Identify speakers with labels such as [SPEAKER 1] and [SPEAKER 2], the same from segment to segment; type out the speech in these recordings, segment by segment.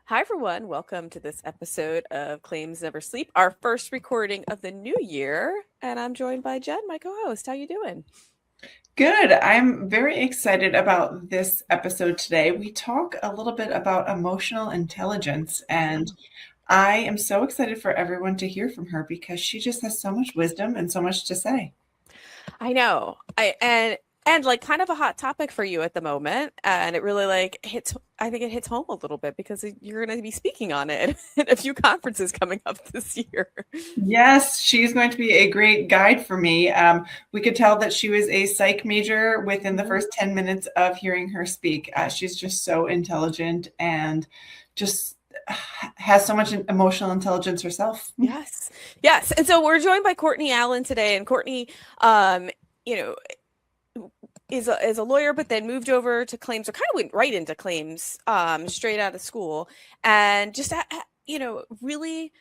[SPEAKER 1] Hi, everyone. Welcome to this episode of Claims Never Sleep, our first recording of the new year. And I'm joined by Jen, my co-host. How you doing?
[SPEAKER 2] Good. I'm very excited about this episode today. We talk a little bit about emotional intelligence, and I am so excited for everyone to hear from her because she just has so much wisdom and so much to say.
[SPEAKER 1] I know. And like kind of a hot topic for you at the moment. And it really like hits I think it hits home a little bit because you're going to be speaking on it at a few conferences coming up this year.
[SPEAKER 2] Yes, she's going to be a great guide for me. We could tell that she was a psych major within the first 10 minutes of hearing her speak. She's just so intelligent and just has so much emotional intelligence herself.
[SPEAKER 1] Yes. Yes. And so we're joined by Courtney Allen today. And Courtney, you know, is a lawyer, but then moved over to claims, or kind of went right into claims, straight out of school, and just really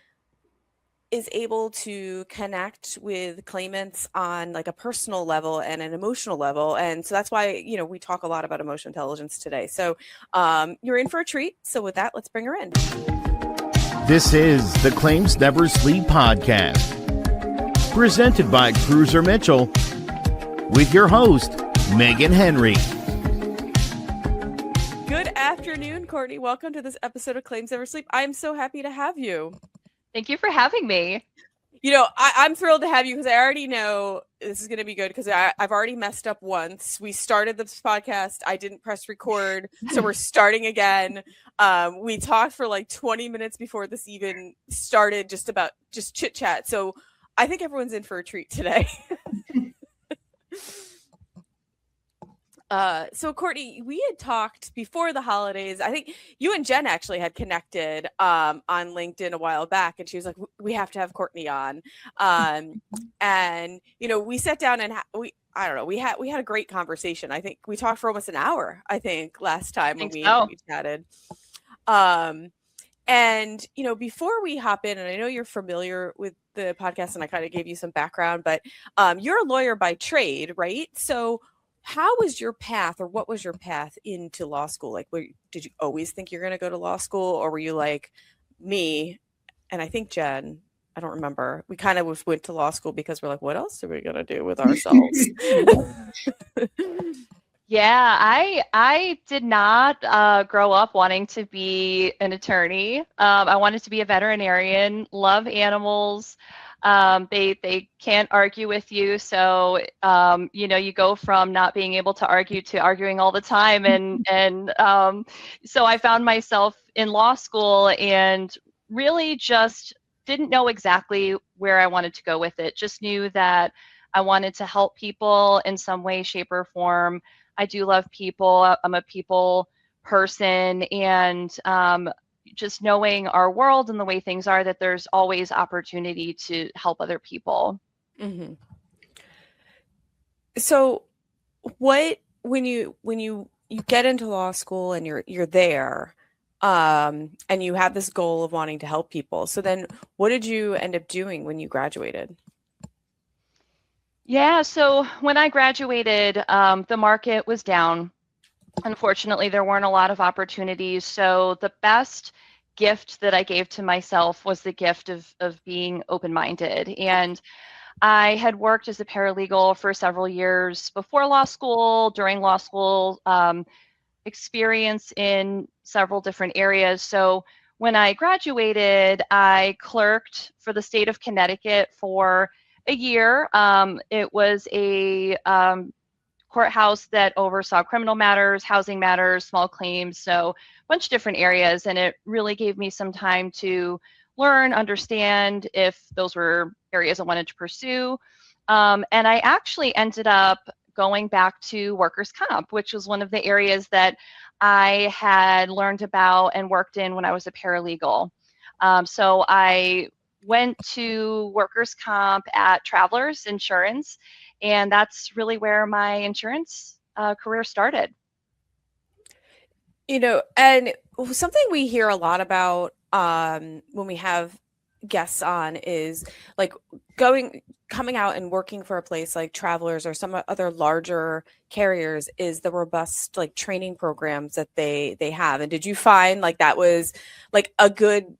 [SPEAKER 1] is able to connect with claimants on like a personal level and an emotional level. And so that's why, we talk a lot about emotional intelligence today. So you're in for a treat. So with that, let's bring her in.
[SPEAKER 3] This is the Claims Never Sleep podcast, presented by Cruiser Mitchell, with your host, Meghan Henry.
[SPEAKER 1] Good afternoon, Courtney. Welcome to this episode of Claims Never Sleep. I'm so happy to have you.
[SPEAKER 4] Thank you for having me.
[SPEAKER 1] I'm thrilled to have you because I already know this is going to be good because I've already messed up once. We started this podcast. I didn't press record. So we're starting again. We talked for like 20 minutes before this even started, just chit chat. So I think everyone's in for a treat today. So Courtney, we had talked before the holidays. I think you and Jen actually had connected on LinkedIn a while back, and she was like, "We have to have Courtney on." And we sat down and we had a great conversation. I think we talked for almost an hour. I think last time when we chatted. And before we hop in, and I know you're familiar with the podcast, and I kind of gave you some background, but you're a lawyer by trade, right? So how was your path, or what was your path into law school? Like, did you always think you're going to go to law school, or were you like me? And I think Jen, I don't remember. We kind of went to law school because we're like, what else are we going to do with ourselves?
[SPEAKER 4] Yeah, I did not grow up wanting to be an attorney. I wanted to be a veterinarian, love animals. They can't argue with you. So, you go from not being able to argue to arguing all the time. And so I found myself in law school and really just didn't know exactly where I wanted to go with it. Just knew that I wanted to help people in some way, shape, or form. I do love people. I'm a people person, and just knowing our world and the way things are, that there's always opportunity to help other people.
[SPEAKER 1] Mm-hmm. So when you get into law school and you're there, and you have this goal of wanting to help people, so then what did you end up doing when you graduated?
[SPEAKER 4] Yeah, so when I graduated, the market was down. Unfortunately, there weren't a lot of opportunities. So the best gift that I gave to myself was the gift of being open-minded. And I had worked as a paralegal for several years before law school, during law school, experience in several different areas. So when I graduated, I clerked for the state of Connecticut for a year. It was a courthouse that oversaw criminal matters, housing matters, small claims, so a bunch of different areas. And it really gave me some time to learn, understand if those were areas I wanted to pursue. And I actually ended up going back to workers' comp, which was one of the areas that I had learned about and worked in when I was a paralegal. So I went to workers' comp at Travelers Insurance, and that's really where my insurance career started.
[SPEAKER 1] And something we hear a lot about when we have guests on is like going coming out and working for a place like Travelers or some other larger carriers is the robust like training programs that they have. And did you find like that was like a good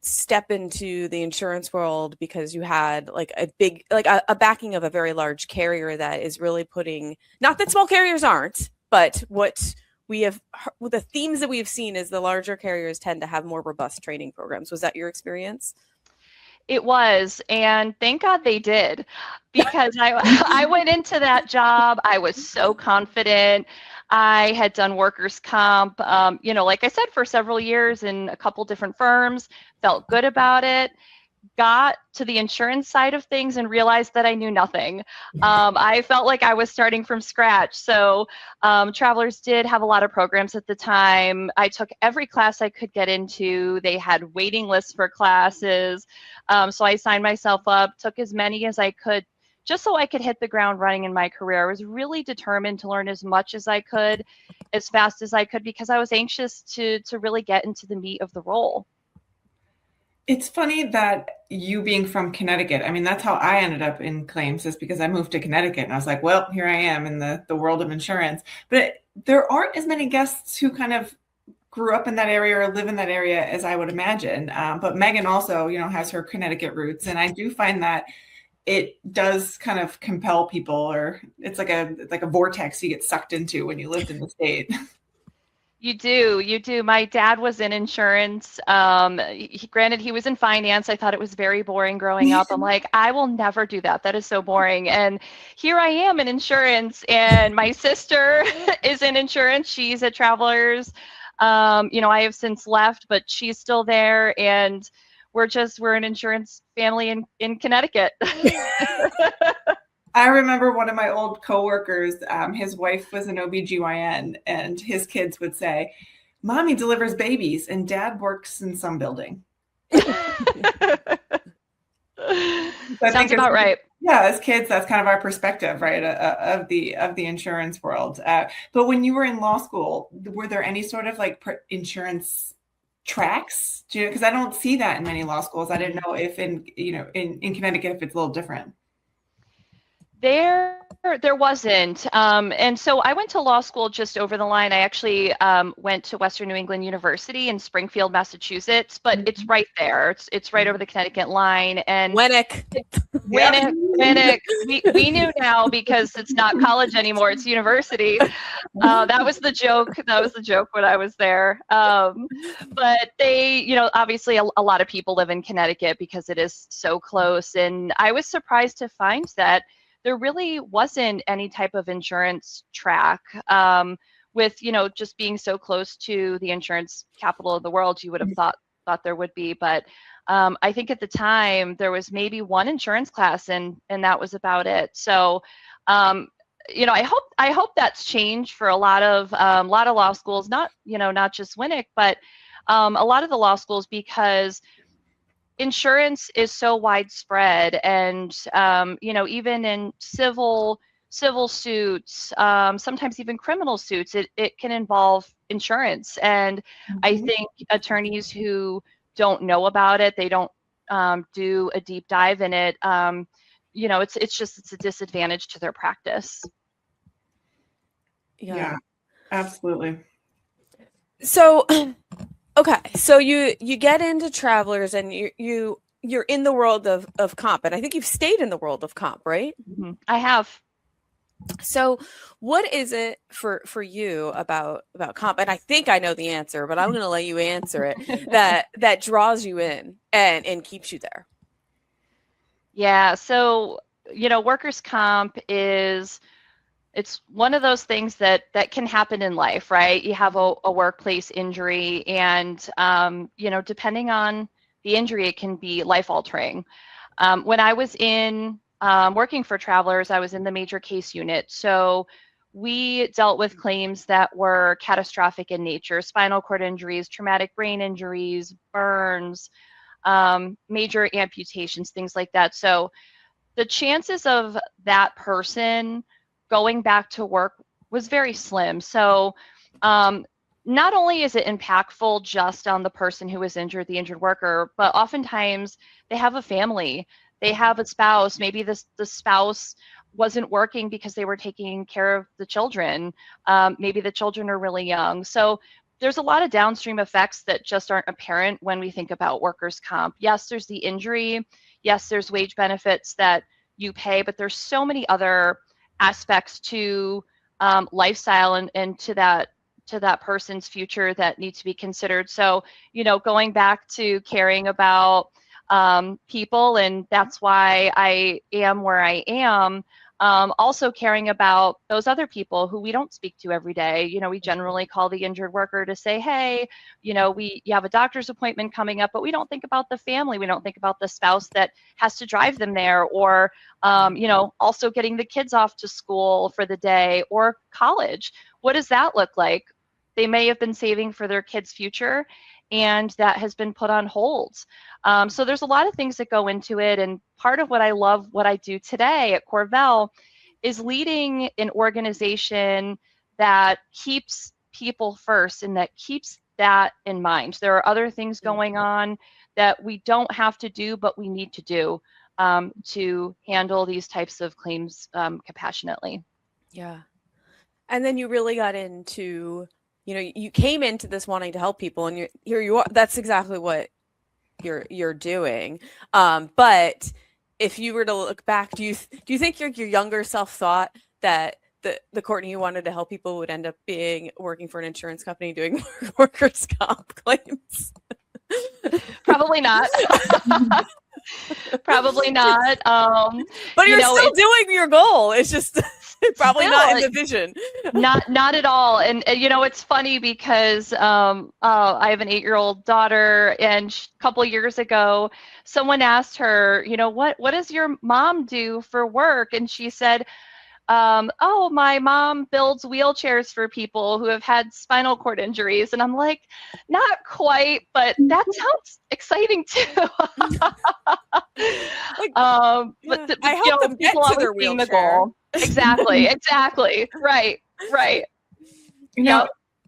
[SPEAKER 1] step into the insurance world because you had like a big like a backing of a very large carrier that is really putting, not that small carriers aren't, but what we have, the themes that we've seen is the larger carriers tend to have more robust training programs. Was that your experience?
[SPEAKER 4] It was, and thank God they did, because I went into that job. I was so confident. I had done workers' comp, like I said, for several years in a couple different firms, felt good about it. Got to the insurance side of things and realized that I knew nothing. I felt like I was starting from scratch. So Travelers did have a lot of programs at the time. I took every class I could get into. They had waiting lists for classes. So I signed myself up, took as many as I could, just so I could hit the ground running in my career. I was really determined to learn as much as I could, as fast as I could, because I was anxious to really get into the meat of the role.
[SPEAKER 2] It's funny that you being from Connecticut, I mean, that's how I ended up in claims, is because I moved to Connecticut and I was like, well, here I am in the world of insurance. But there aren't as many guests who kind of grew up in that area or live in that area as I would imagine. But Meghan also, has her Connecticut roots. And I do find that it does kind of compel people, or it's like a vortex you get sucked into when you lived in the state.
[SPEAKER 4] You do. My dad was in insurance. Granted, he was in finance. I thought it was very boring growing up. I'm like, I will never do that. That is so boring. And here I am in insurance, and my sister is in insurance. She's at Travelers. I have since left, but she's still there, and we're an insurance family in Connecticut.
[SPEAKER 2] I remember one of my old coworkers, his wife was an OBGYN, and his kids would say, Mommy delivers babies and Dad works in some building.
[SPEAKER 4] Sounds about right.
[SPEAKER 2] Yeah, as kids, that's kind of our perspective, right, of the insurance world. But when you were in law school, were there any sort of like insurance tracks? Because I don't see that in many law schools. I didn't know if in Connecticut, if it's a little different.
[SPEAKER 4] There wasn't. And so I went to law school just over the line. I actually went to Western New England University in Springfield, Massachusetts, but it's right there. It's right over the Connecticut line. And
[SPEAKER 1] Winnick.
[SPEAKER 4] We knew now because it's not college anymore. It's university. That was the joke. That was the joke when I was there. But they, obviously a lot of people live in Connecticut because it is so close. And I was surprised to find that there really wasn't any type of insurance track. With just being so close to the insurance capital of the world, you would have thought there would be, but I think at the time there was maybe one insurance class, and that was about it. So I hope that's changed for a lot of law schools, not just Winnick, but a lot of the law schools, because insurance is so widespread, and even in civil suits, sometimes even criminal suits, it can involve insurance. And I think attorneys who don't know about it, they don't do a deep dive in it, it's a disadvantage to their practice.
[SPEAKER 2] Yeah, absolutely.
[SPEAKER 1] So okay, so you get into Travelers, and you're in the world of comp, and I think you've stayed in the world of comp, right?
[SPEAKER 4] Mm-hmm. I have.
[SPEAKER 1] So what is it for you about comp? And I think I know the answer, but I'm going to let you answer it, that draws you in and keeps you there.
[SPEAKER 4] Yeah. So, workers' comp it's one of those things that can happen in life, right? You have a workplace injury, and, depending on the injury, it can be life-altering. When I was working for Travelers, I was in the major case unit. So we dealt with claims that were catastrophic in nature: spinal cord injuries, traumatic brain injuries, burns, major amputations, things like that. So the chances of that person going back to work was very slim. So not only is it impactful just on the person who was injured, the injured worker, but oftentimes they have a family They have a spouse. Maybe the spouse wasn't working because they were taking care of the children. Maybe the children are really young. So there's a lot of downstream effects that just aren't apparent when we think about workers' comp. Yes, there's the injury. Yes, there's wage benefits that you pay, but there's so many other aspects to lifestyle and to that person's future that need to be considered. So, going back to caring about people, and that's why I am where I am. Also caring about those other people who we don't speak to every day. We generally call the injured worker to say, hey, you have a doctor's appointment coming up, but we don't think about the family. We don't think about the spouse that has to drive them there, or, also getting the kids off to school for the day or college. What does that look like? They may have been saving for their kids' future, and that has been put on hold. So there's a lot of things that go into it. And part of what I love, what I do today at CorVel, is leading an organization that keeps people first and that keeps that in mind. There are other things going on that we don't have to do, but we need to do to handle these types of claims compassionately.
[SPEAKER 1] Yeah. And then you really got into, you came into this wanting to help people, and here you are. That's exactly what you're doing. But if you were to look back, do you think your younger self thought that the Courtney who wanted to help people would end up working for an insurance company doing workers' comp claims?
[SPEAKER 4] Probably not. Probably not.
[SPEAKER 1] But you're still doing your goal. It's just probably not in the vision.
[SPEAKER 4] Not at all. And it's funny because I have an 8-year-old daughter, and a couple of years ago, someone asked her, what does your mom do for work? And she said, oh, my mom builds wheelchairs for people who have had spinal cord injuries. And I'm like, not quite, but that sounds exciting too. But
[SPEAKER 1] I help them get to their wheelchair.
[SPEAKER 4] The goal. Exactly. Right.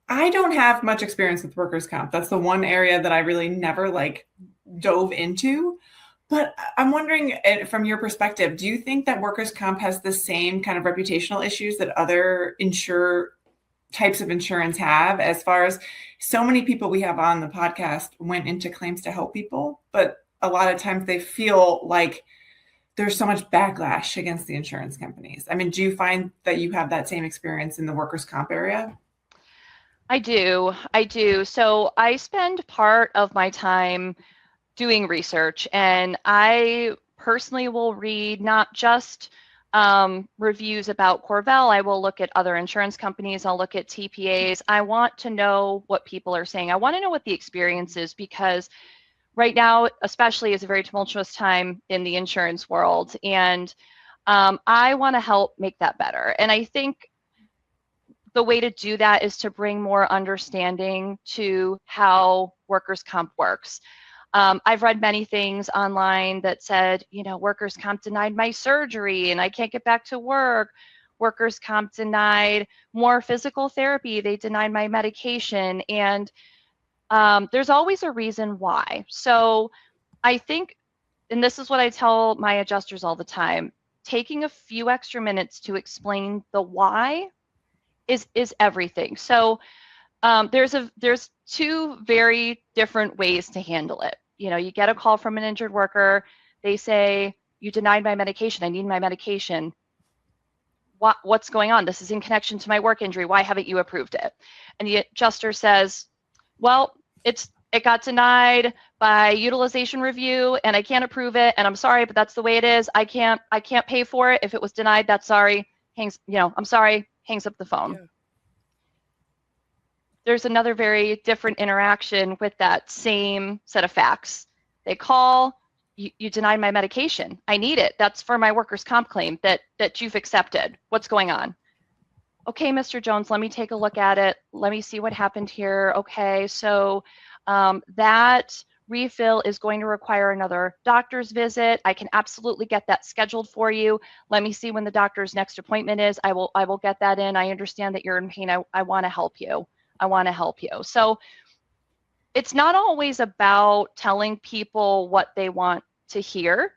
[SPEAKER 2] I don't have much experience with workers' comp. That's the one area that I really never dove into. But I'm wondering, from your perspective, do you think that workers' comp has the same kind of reputational issues that other types of insurance have, as far as so many people we have on the podcast went into claims to help people, but a lot of times they feel like there's so much backlash against the insurance companies. I mean, do you find that you have that same experience in the workers' comp area?
[SPEAKER 4] I do. So I spend part of my time doing research, and I personally will read not just reviews about CorVel. I will look at other insurance companies. I'll look at TPAs. I want to know what people are saying. I want to know what the experience is, because right now, especially, is a very tumultuous time in the insurance world, and I want to help make that better. And I think the way to do that is to bring more understanding to how workers' comp works. I've read many things online that said, workers' comp denied my surgery and I can't get back to work. Workers' comp denied more physical therapy. They denied my medication. And there's always a reason why. So I think, and this is what I tell my adjusters all the time, taking a few extra minutes to explain the why is everything. So there's two very different ways to handle it. You get a call from an injured worker. They say, you denied my medication. I need my medication. What's going on? This is in connection to my work injury. Why haven't you approved it? And the adjuster says, well, it got denied by utilization review and I can't approve it. And I'm sorry, but that's the way it is. I can't pay for it. If it was denied, that's sorry. I'm sorry, hangs up the phone. Yeah. There's another very different interaction with that same set of facts. They call, you denied my medication. I need it. That's for my workers' comp claim that you've accepted. What's going on? Okay, Mr. Jones, let me take a look at it. Let me see what happened here. Okay, so that refill is going to require another doctor's visit. I can absolutely get that scheduled for you. Let me see when the doctor's next appointment is. I will get that in. I understand that you're in pain. I want to help you. So it's not always about telling people what they want to hear.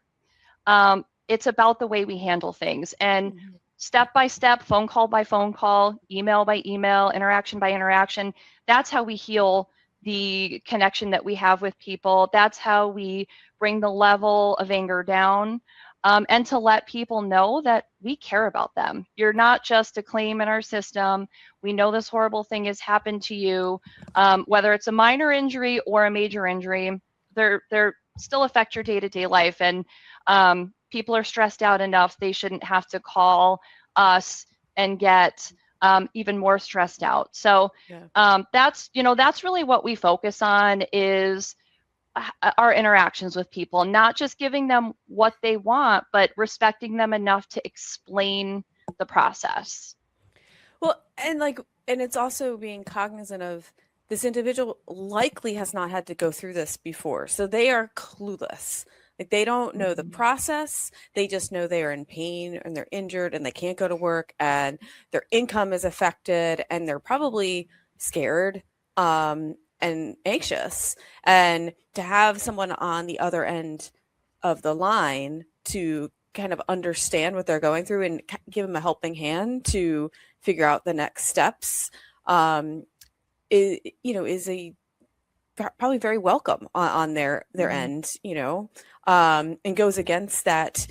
[SPEAKER 4] It's about the way we handle things, and
[SPEAKER 1] Mhm.
[SPEAKER 4] step by step, phone call by phone call, email by email, interaction by interaction. That's how we heal the connection that we have with people. That's how we bring the level of anger down, and to let people know that we care about them. You're not just a claim in our system. We know this horrible thing has happened to you, whether it's a minor injury or a major injury. They're still affect your day-to-day life, and people are stressed out enough. They shouldn't have to call us and get even more stressed out. So
[SPEAKER 1] Yeah.
[SPEAKER 4] that's really what we focus on, is our interactions with people, not just giving them what they want, but respecting them enough to explain the process.
[SPEAKER 1] Well, and it's also being cognizant of this individual likely has not had to go through this before. So they are clueless. Like they don't know the process. They just know they are in pain and they're injured and they can't go to work and their income is affected and they're probably scared and anxious. And to have someone on the other end of the line to kind of understand what they're going through and give them a helping hand to figure out the next steps is a probably very welcome on their end, and goes against that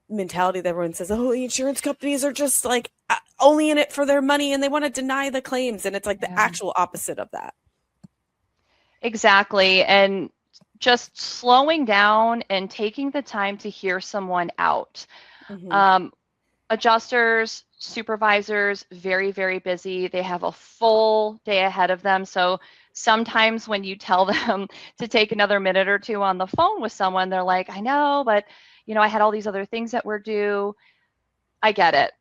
[SPEAKER 1] mentality that everyone says, oh, the insurance companies are just like only in it for their money and they want to deny the claims. And it's like the actual opposite of that.
[SPEAKER 4] Exactly. And just slowing down and taking the time to hear someone out. Adjusters, supervisors, very, very busy. They have a full day ahead of them. So sometimes when you tell them to take another minute or two on the phone with someone, they're like, I know, but I had all these other things that were due. I get it,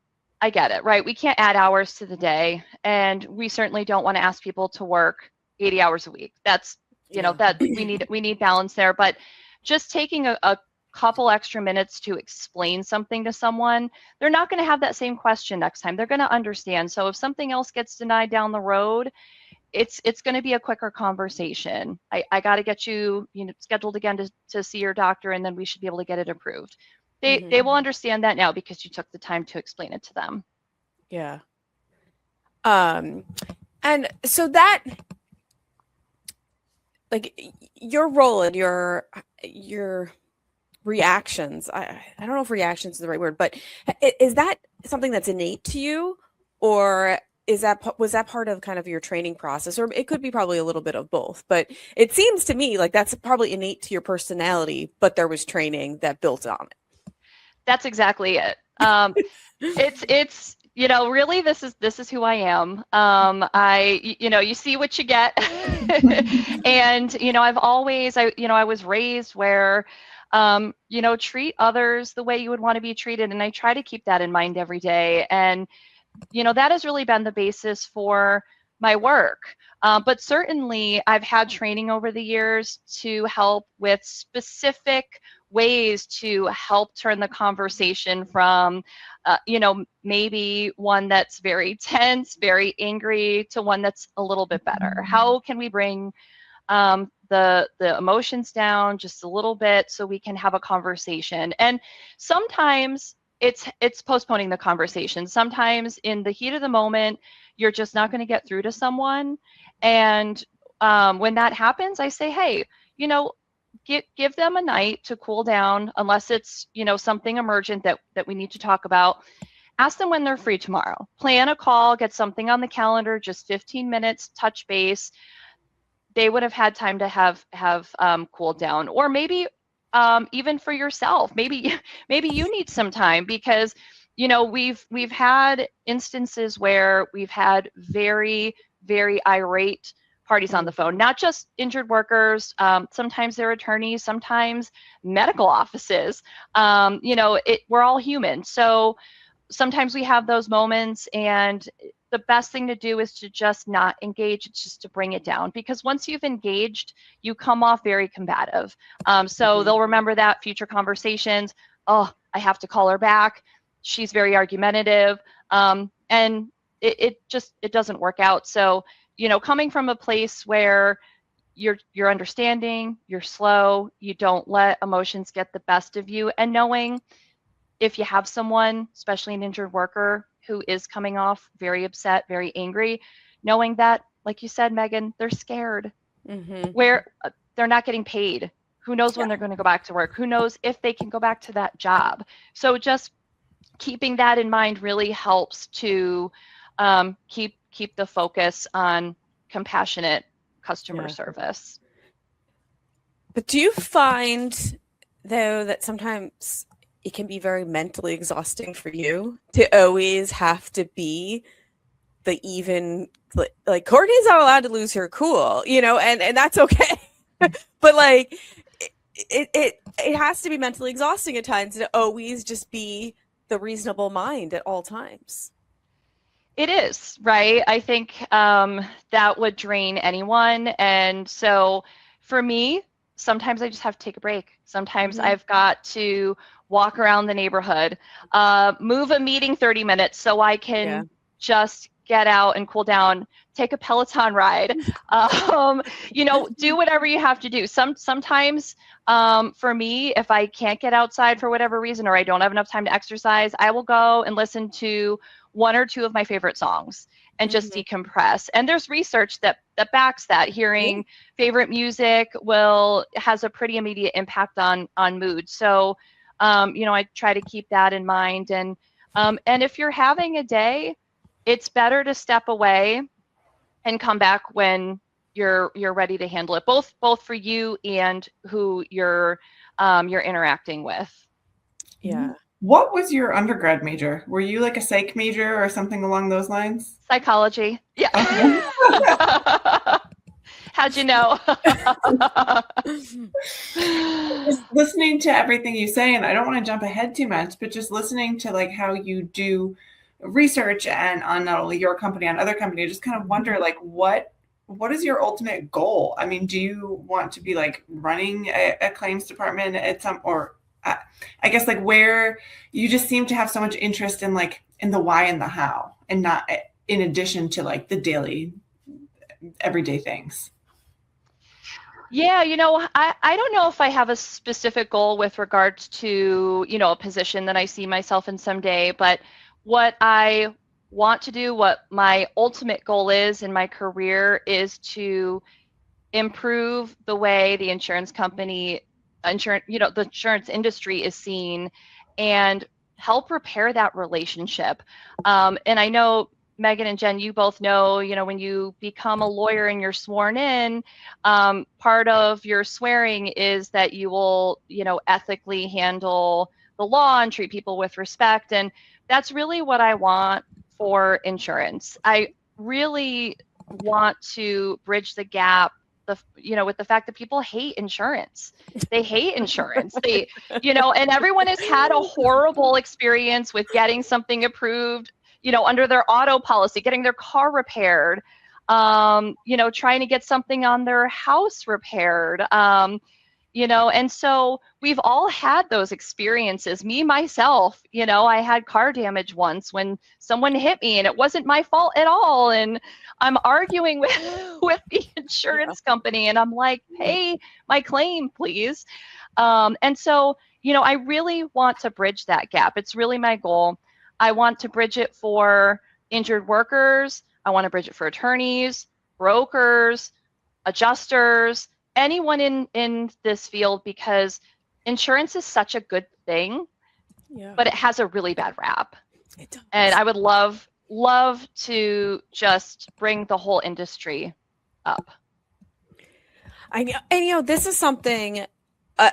[SPEAKER 4] right? We can't add hours to the day, and we certainly don't want to ask people to work 80 hours a week. That's, that we need balance there. But just taking a couple extra minutes to explain something to someone, they're not going to have that same question next time. They're going to understand. So if something else gets denied down the road, it's going to be a quicker conversation. I got to get you, scheduled again to see your doctor, and then we should be able to get it approved. They will understand that now because you took the time to explain it to them.
[SPEAKER 1] Yeah. And so that, like, your role and your reactions, I don't know if reactions is the right word, but is that something that's innate to you, or was that part of kind of your training process? Or it could be probably a little bit of both, but it seems to me like that's probably innate to your personality, but there was training that built on it.
[SPEAKER 4] That's exactly it. It's really this is who I am. You see what you get. And I was raised where treat others the way you would want to be treated, and I try to keep that in mind every day. And that has really been the basis for my work. But certainly I've had training over the years to help with specific ways to help turn the conversation from, maybe one that's very tense, very angry, to one that's a little bit better. How can we bring the emotions down just a little bit so we can have a conversation? And sometimes it's postponing the conversation. Sometimes in the heat of the moment, you're just not going to get through to someone. And when that happens, I say, hey, give them a night to cool down, unless it's, something emergent that we need to talk about. Ask them when they're free tomorrow. Plan a call, get something on the calendar, just 15 minutes, touch base. They would have had time to have cooled down. Or maybe even for yourself, maybe you need some time, because we've had instances where we've had very, very irate parties on the phone, not just injured workers. Sometimes they're attorneys, sometimes medical offices. We're all human. So sometimes we have those moments, and the best thing to do is to just not engage. It's just to bring it down, because once you've engaged, you come off very combative. So they'll remember that future conversations. Oh, I have to call her back. She's very argumentative. And it doesn't work out. So, coming from a place where you're understanding, you're slow, you don't let emotions get the best of you, and knowing if you have someone, especially an injured worker, who is coming off very upset, very angry, knowing that, like you said, Meghan, they're scared, where they're not getting paid. Who knows when they're going to go back to work? Who knows if they can go back to that job? So just keeping that in mind really helps to keep the focus on compassionate customer service.
[SPEAKER 1] But do you find, though, that sometimes it can be very mentally exhausting for you to always have to be the even, like Courtney's not allowed to lose her cool, and that's okay. But like it has to be mentally exhausting at times to always just be the reasonable mind at all times.
[SPEAKER 4] It is, right? I think that would drain anyone. And so for me, sometimes I just have to take a break. Sometimes I've got to walk around the neighborhood, move a meeting 30 minutes so I can just get out and cool down, take a Peloton ride, do whatever you have to do. Sometimes for me, if I can't get outside for whatever reason, or I don't have enough time to exercise, I will go and listen to one or two of my favorite songs and just decompress. And there's research that backs that. Hearing favorite music has a pretty immediate impact on mood. So, I try to keep that in mind. And if you're having a day, it's better to step away and come back when you're ready to handle it, both for you and who you're interacting with.
[SPEAKER 1] Yeah.
[SPEAKER 2] What was your undergrad major? Were you like a psych major or something along those lines?
[SPEAKER 4] Psychology. Yeah. How'd you know?
[SPEAKER 2] Just listening to everything you say, and I don't want to jump ahead too much, but just listening to like how you do research and on not only your company, on other companies, I just kind of wonder like what is your ultimate goal? I mean, do you want to be like running a claims department at some, or I guess like where you just seem to have so much interest in like in the why and the how, and not in addition to like the daily everyday things.
[SPEAKER 4] Yeah, I don't know if I have a specific goal with regards to, a position that I see myself in someday, but what I want to do, what my ultimate goal is in my career, is to improve the way the insurance industry is seen, and help repair that relationship. And I know, Meghan and Jen, you both know, when you become a lawyer and you're sworn in, part of your swearing is that you will, ethically handle the law and treat people with respect. And that's really what I want for insurance. I really want to bridge the gap, with the fact that people hate insurance. They hate insurance. And everyone has had a horrible experience with getting something approved, under their auto policy, getting their car repaired, trying to get something on their house repaired, and so we've all had those experiences. Me, myself, I had car damage once when someone hit me and it wasn't my fault at all. And I'm arguing with the insurance company, and I'm like, hey, my claim, please. And so, I really want to bridge that gap. It's really my goal. I want to bridge it for injured workers. I want to bridge it for attorneys, brokers, adjusters, anyone in this field, because insurance is such a good thing, but it has a really bad rap.
[SPEAKER 1] It does.
[SPEAKER 4] And I would love to just bring the whole industry up.
[SPEAKER 1] I know, and this is something.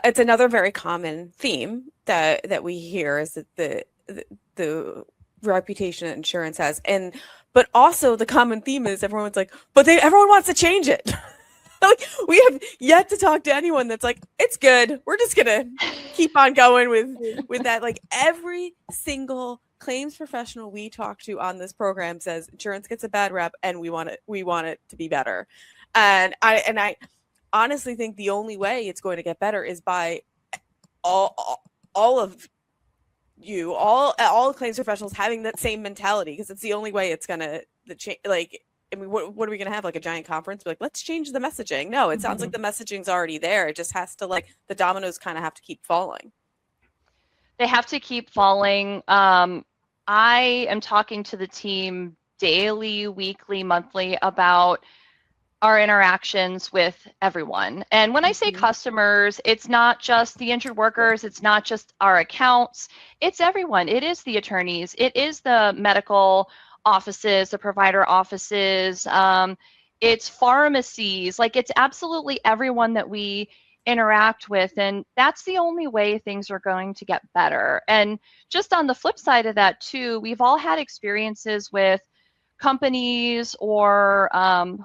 [SPEAKER 1] It's another very common theme that we hear, is that the reputation that insurance has, but also the common theme is everyone's like, but everyone wants to change it. Like, we have yet to talk to anyone that's like, it's good, we're just gonna keep on going with that. Like, every single claims professional we talk to on this program says insurance gets a bad rep, and we want it to be better. And I honestly think the only way it's going to get better is by all of you, all claims professionals having that same mentality, because it's the only way it's gonna change. Like, I mean, what are we going to have, like a giant conference? Be like, let's change the messaging. No, it sounds like the messaging's already there. It just has to, like, the dominoes kind of have to keep falling.
[SPEAKER 4] They have to keep falling. I am talking to the team daily, weekly, monthly about our interactions with everyone. And when I say customers, it's not just the injured workers, it's not just our accounts, it's everyone. It is the attorneys, it is the medical offices, the provider offices, it's pharmacies, like it's absolutely everyone that we interact with. And that's the only way things are going to get better. And just on the flip side of that too, we've all had experiences with companies or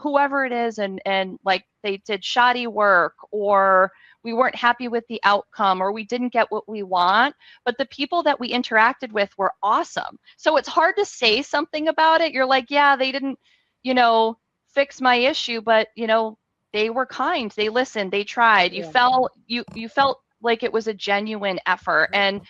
[SPEAKER 4] whoever it is, and like they did shoddy work, or we weren't happy with the outcome, or we didn't get what we want, but the people that we interacted with were awesome. So it's hard to say something about it. You're like, yeah, they didn't, fix my issue, but they were kind, they listened, they tried. You felt you felt like it was a genuine effort. And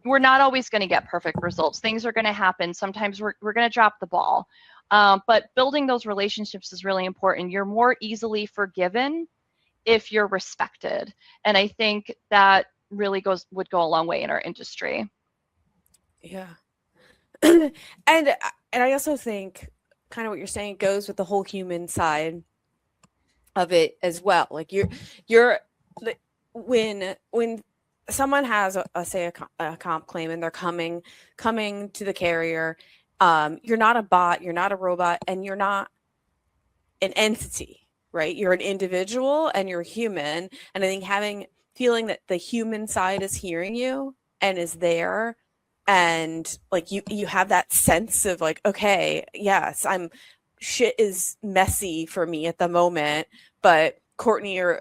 [SPEAKER 4] we're not always going to get perfect results. Things are going to happen. Sometimes we're going to drop the ball. But building those relationships is really important. You're more easily forgiven if you're respected. And I think that really would go a long way in our industry.
[SPEAKER 1] Yeah. and I also think kind of what you're saying goes with the whole human side of it as well. Like you're when someone has a comp claim and they're coming to the carrier, you're not a bot, you're not a robot, and you're not an entity, right? You're an individual and you're human. And I think feeling that the human side is hearing you and is there, and like you have that sense of like, okay, yes, shit is messy for me at the moment, but Courtney or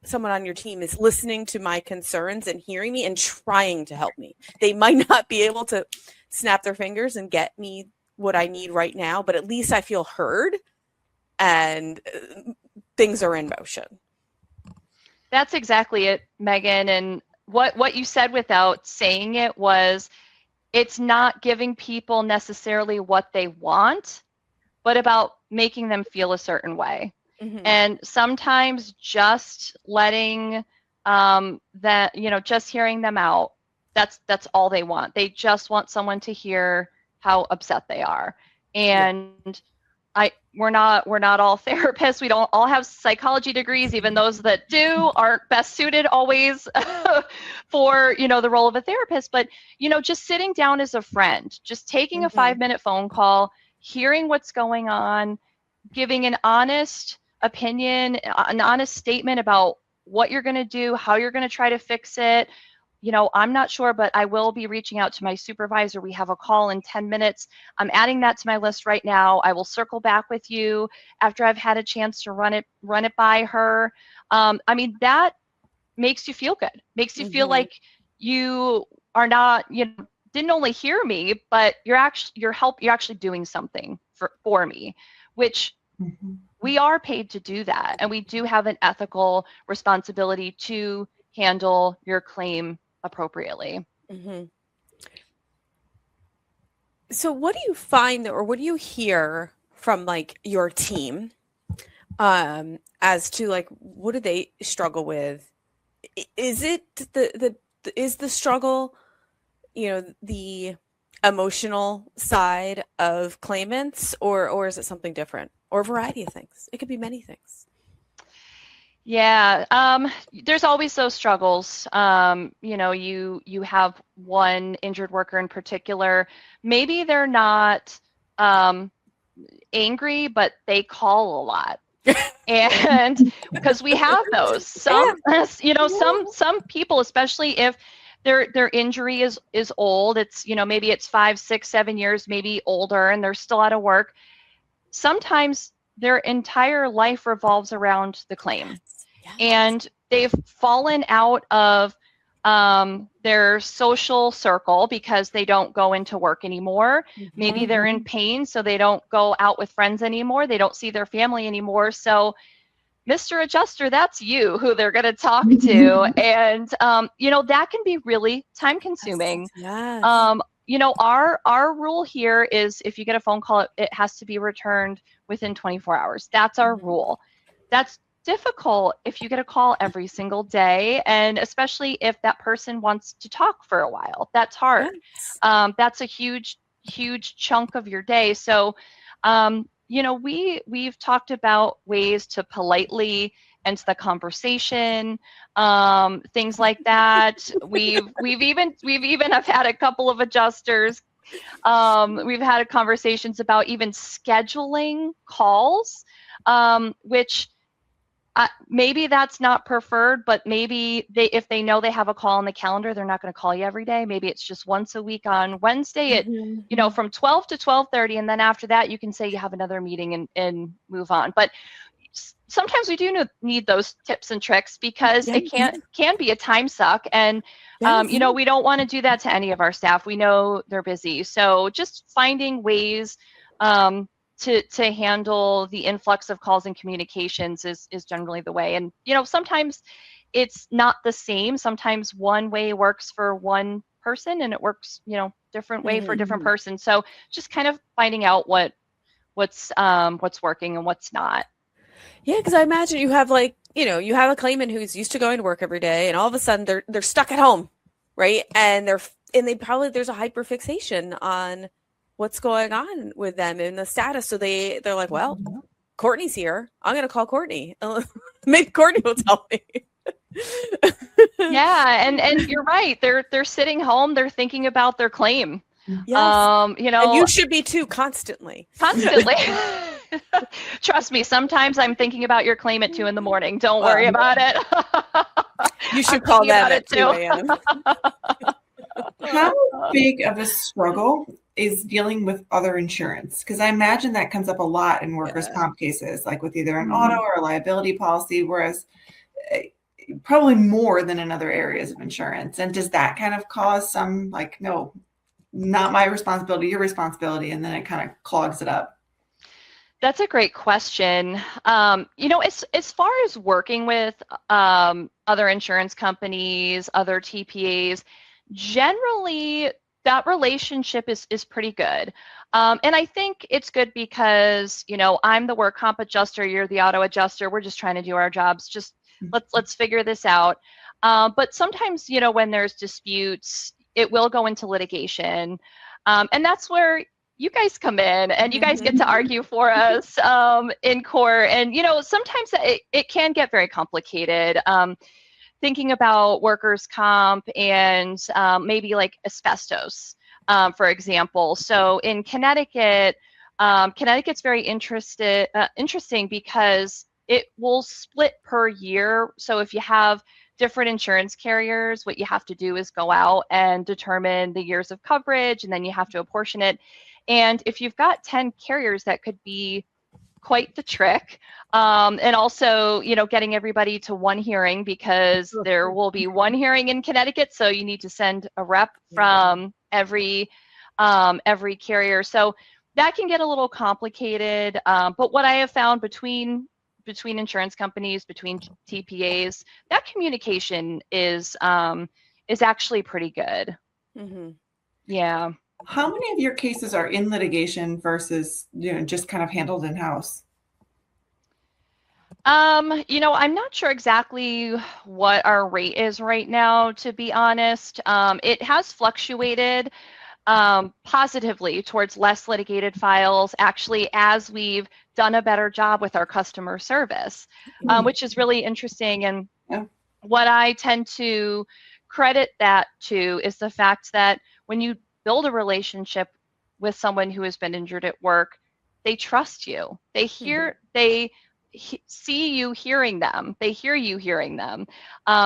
[SPEAKER 1] someone on your team is listening to my concerns and hearing me and trying to help me. They might not be able to snap their fingers and get me what I need right now, but at least I feel heard and things are in motion.
[SPEAKER 4] That's exactly it, Megan. And what you said without saying it was, it's not giving people necessarily what they want, but about making them feel a certain way. Mm-hmm. And sometimes just letting just hearing them out, that's all they want. They just want someone to hear how upset they are. And we're not all therapists. We don't all have psychology degrees. Even those that do aren't best suited always for, the role of a therapist. But, just sitting down as a friend, just taking a 5-minute phone call, hearing what's going on, giving an honest opinion, an honest statement about what you're going to do, how you're going to try to fix it. I'm not sure, but I will be reaching out to my supervisor. We have a call in 10 minutes. I'm adding that to my list right now. I will circle back with you after I've had a chance to run it by her. That makes you feel good, makes you feel like you are not, didn't only hear me, but you're actually doing something for me, which we are paid to do that. And we do have an ethical responsibility to handle your claim appropriately.
[SPEAKER 1] So what do you find, or what do you hear from like your team as to like, what do they struggle with? Is it is the struggle, the emotional side of claimants, or is it something different, or a variety of things? It could be many things.
[SPEAKER 4] Yeah, there's always those struggles. You have one injured worker in particular. Maybe they're not angry, but they call a lot. And because we have those, some people, especially if their injury is old, it's maybe it's 5, 6, 7 years, maybe older, and they're still out of work. Sometimes their entire life revolves around the claim. Yes. And they've fallen out of their social circle because they don't go into work anymore. Maybe they're in pain, so they don't go out with friends anymore. They don't see their family anymore. So, Mr. Adjuster, that's you who they're going to talk to. And, that can be really time consuming.
[SPEAKER 1] Yes.
[SPEAKER 4] our rule here is if you get a phone call, it has to be returned within 24 hours. That's our rule. That's difficult if you get a call every single day, and especially if that person wants to talk for a while. That's hard.
[SPEAKER 1] Yes.
[SPEAKER 4] That's a huge chunk of your day. So we've talked about ways to politely end the conversation, things like that. We've even have had a couple of adjusters. We've had conversations about even scheduling calls, which maybe that's not preferred, but maybe if they know they have a call on the calendar, they're not going to call you every day. Maybe it's just once a week on Wednesday at, from 12 to 12:30. And then after that, you can say you have another meeting and move on. But sometimes we do need those tips and tricks because it can be a time suck. And, we don't want to do that to any of our staff. We know they're busy. So just finding ways, to handle the influx of calls and communications is generally the way. And, sometimes it's not the same. Sometimes one way works for one person and it works, different way for a different person. So just kind of finding out what's working and what's not.
[SPEAKER 1] Yeah, because I imagine you have you have a claimant who's used to going to work every day, and all of a sudden they're stuck at home, right? And they probably there's a hyperfixation on what's going on with them in the status. So they're like, well, Courtney's here. I'm gonna call Courtney. Maybe Courtney will tell me.
[SPEAKER 4] Yeah, and you're right. They're sitting home. They're thinking about their claim.
[SPEAKER 1] Yes. And you should be too, constantly.
[SPEAKER 4] Trust me, sometimes I'm thinking about your claim at 2 a.m. Don't worry about it.
[SPEAKER 1] You should call them at 2 a.m.
[SPEAKER 2] How big of a struggle is dealing with other insurance? Because I imagine that comes up a lot in workers' comp cases, like with either an auto or a liability policy, whereas probably more than in other areas of insurance. And does that kind of cause some no, not my responsibility, your responsibility, and then it kind of clogs it up?
[SPEAKER 4] That's a great question. As far as working with other insurance companies, other TPAs, generally that relationship is pretty good. And I think it's good because, I'm the work comp adjuster, you're the auto adjuster. We're just trying to do our jobs. Just let's figure this out. But sometimes, when there's disputes, it will go into litigation. And that's where you guys come in and you guys get to argue for us in court. And, sometimes it can get very complicated. Thinking about workers' comp and maybe like asbestos, for example. So in Connecticut, Connecticut's very interesting because it will split per year. So if you have different insurance carriers, what you have to do is go out and determine the years of coverage, and then you have to apportion it. And if you've got 10 carriers, that could be quite the trick. And also, getting everybody to one hearing, because there will be one hearing in Connecticut. So you need to send a rep from every carrier. So that can get a little complicated. But what I have found between insurance companies, between TPAs, that communication is actually pretty good. Yeah.
[SPEAKER 2] How many of your cases are in litigation versus, just kind of handled in-house?
[SPEAKER 4] I'm not sure exactly what our rate is right now, to be honest. It has fluctuated positively towards less litigated files, actually, as we've done a better job with our customer service, which is really interesting. And what I tend to credit that to is the fact that when you build a relationship with someone who has been injured at work, they trust you. They see you hearing them. They hear you hearing them.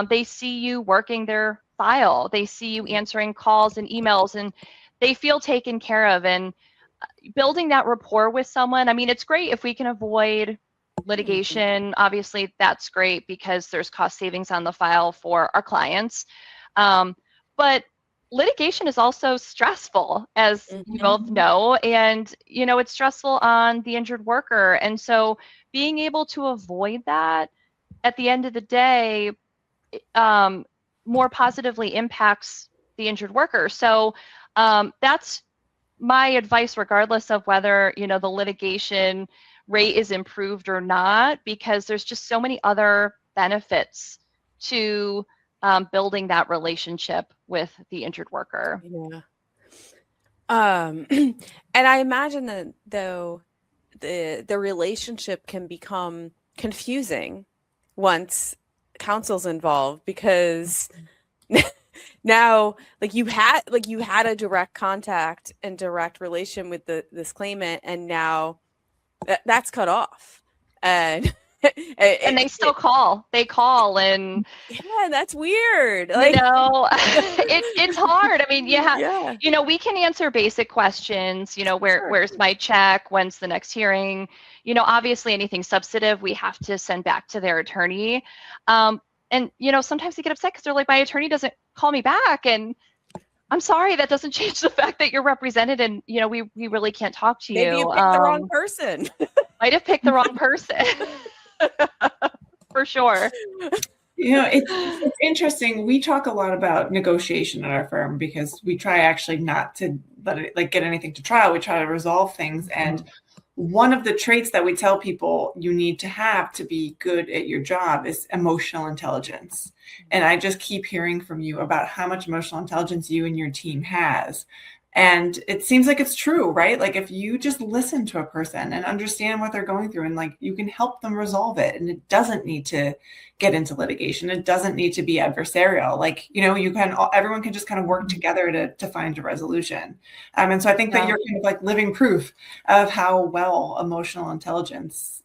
[SPEAKER 4] They see you working their file. They see you answering calls and emails, and they feel taken care of. And building that rapport with someone, I mean, it's great if we can avoid litigation. Obviously, that's great because there's cost savings on the file for our clients. But litigation is also stressful, as you both know, and it's stressful on the injured worker. And so being able to avoid that at the end of the day more positively impacts the injured worker. So That's my advice, regardless of whether, the litigation rate is improved or not, because there's just so many other benefits to building that relationship with the injured worker.
[SPEAKER 1] Yeah. And I imagine that though the relationship can become confusing once counsel's involved, because now you had a direct contact and direct relation with this claimant, and now that's cut off, and
[SPEAKER 4] and they still call. They call, and
[SPEAKER 1] yeah, that's weird.
[SPEAKER 4] it's hard. I mean,
[SPEAKER 1] yeah.
[SPEAKER 4] We can answer basic questions. Where's my check? When's the next hearing? Obviously anything substantive we have to send back to their attorney. And sometimes they get upset because they're like, my attorney doesn't call me back, and I'm sorry, that doesn't change the fact that you're represented, and we really can't talk to you.
[SPEAKER 1] Maybe you picked the wrong person.
[SPEAKER 4] Might have picked the wrong person. For sure.
[SPEAKER 2] It's interesting. We talk a lot about negotiation at our firm because we try actually not to let it get anything to trial. We try to resolve things. And one of the traits that we tell people you need to have to be good at your job is emotional intelligence. And I just keep hearing from you about how much emotional intelligence you and your team has. And it seems like it's true, right? Like if you just listen to a person and understand what they're going through, and you can help them resolve it, and it doesn't need to get into litigation. It doesn't need to be adversarial. Everyone can just kind of work together to find a resolution. And so I think that you're kind of living proof of how well emotional intelligence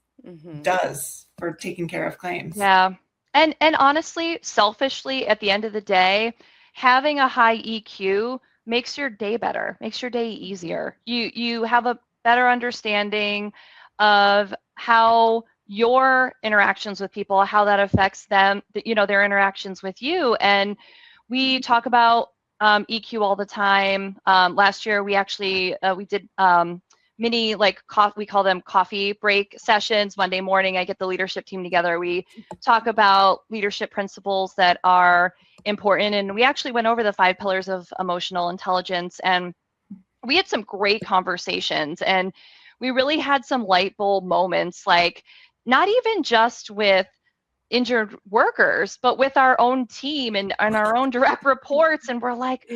[SPEAKER 2] does for taking care of claims.
[SPEAKER 4] Yeah. And honestly, selfishly, at the end of the day, having a high EQ makes your day better, makes your day easier. You have a better understanding of how your interactions with people, how that affects them, their interactions with you. And we talk about EQ all the time. Last year, we actually, we did mini, we call them coffee break sessions. Monday morning, I get the leadership team together. We talk about leadership principles that are important. And we actually went over the 5 pillars of emotional intelligence. And we had some great conversations. And we really had some light bulb moments, not even just with injured workers, but with our own team and our own direct reports. And we're like,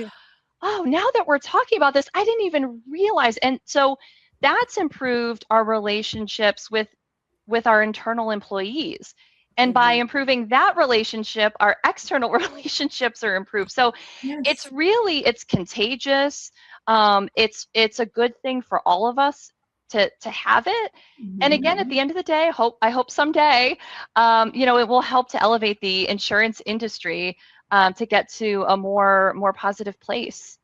[SPEAKER 4] oh, now that we're talking about this, I didn't even realize. And so that's improved our relationships with our internal employees. And by improving that relationship, our external relationships are improved. So it's contagious. It's a good thing for all of us to have it. And again, at the end of the day, I hope someday, it will help to elevate the insurance industry to get to a more positive place.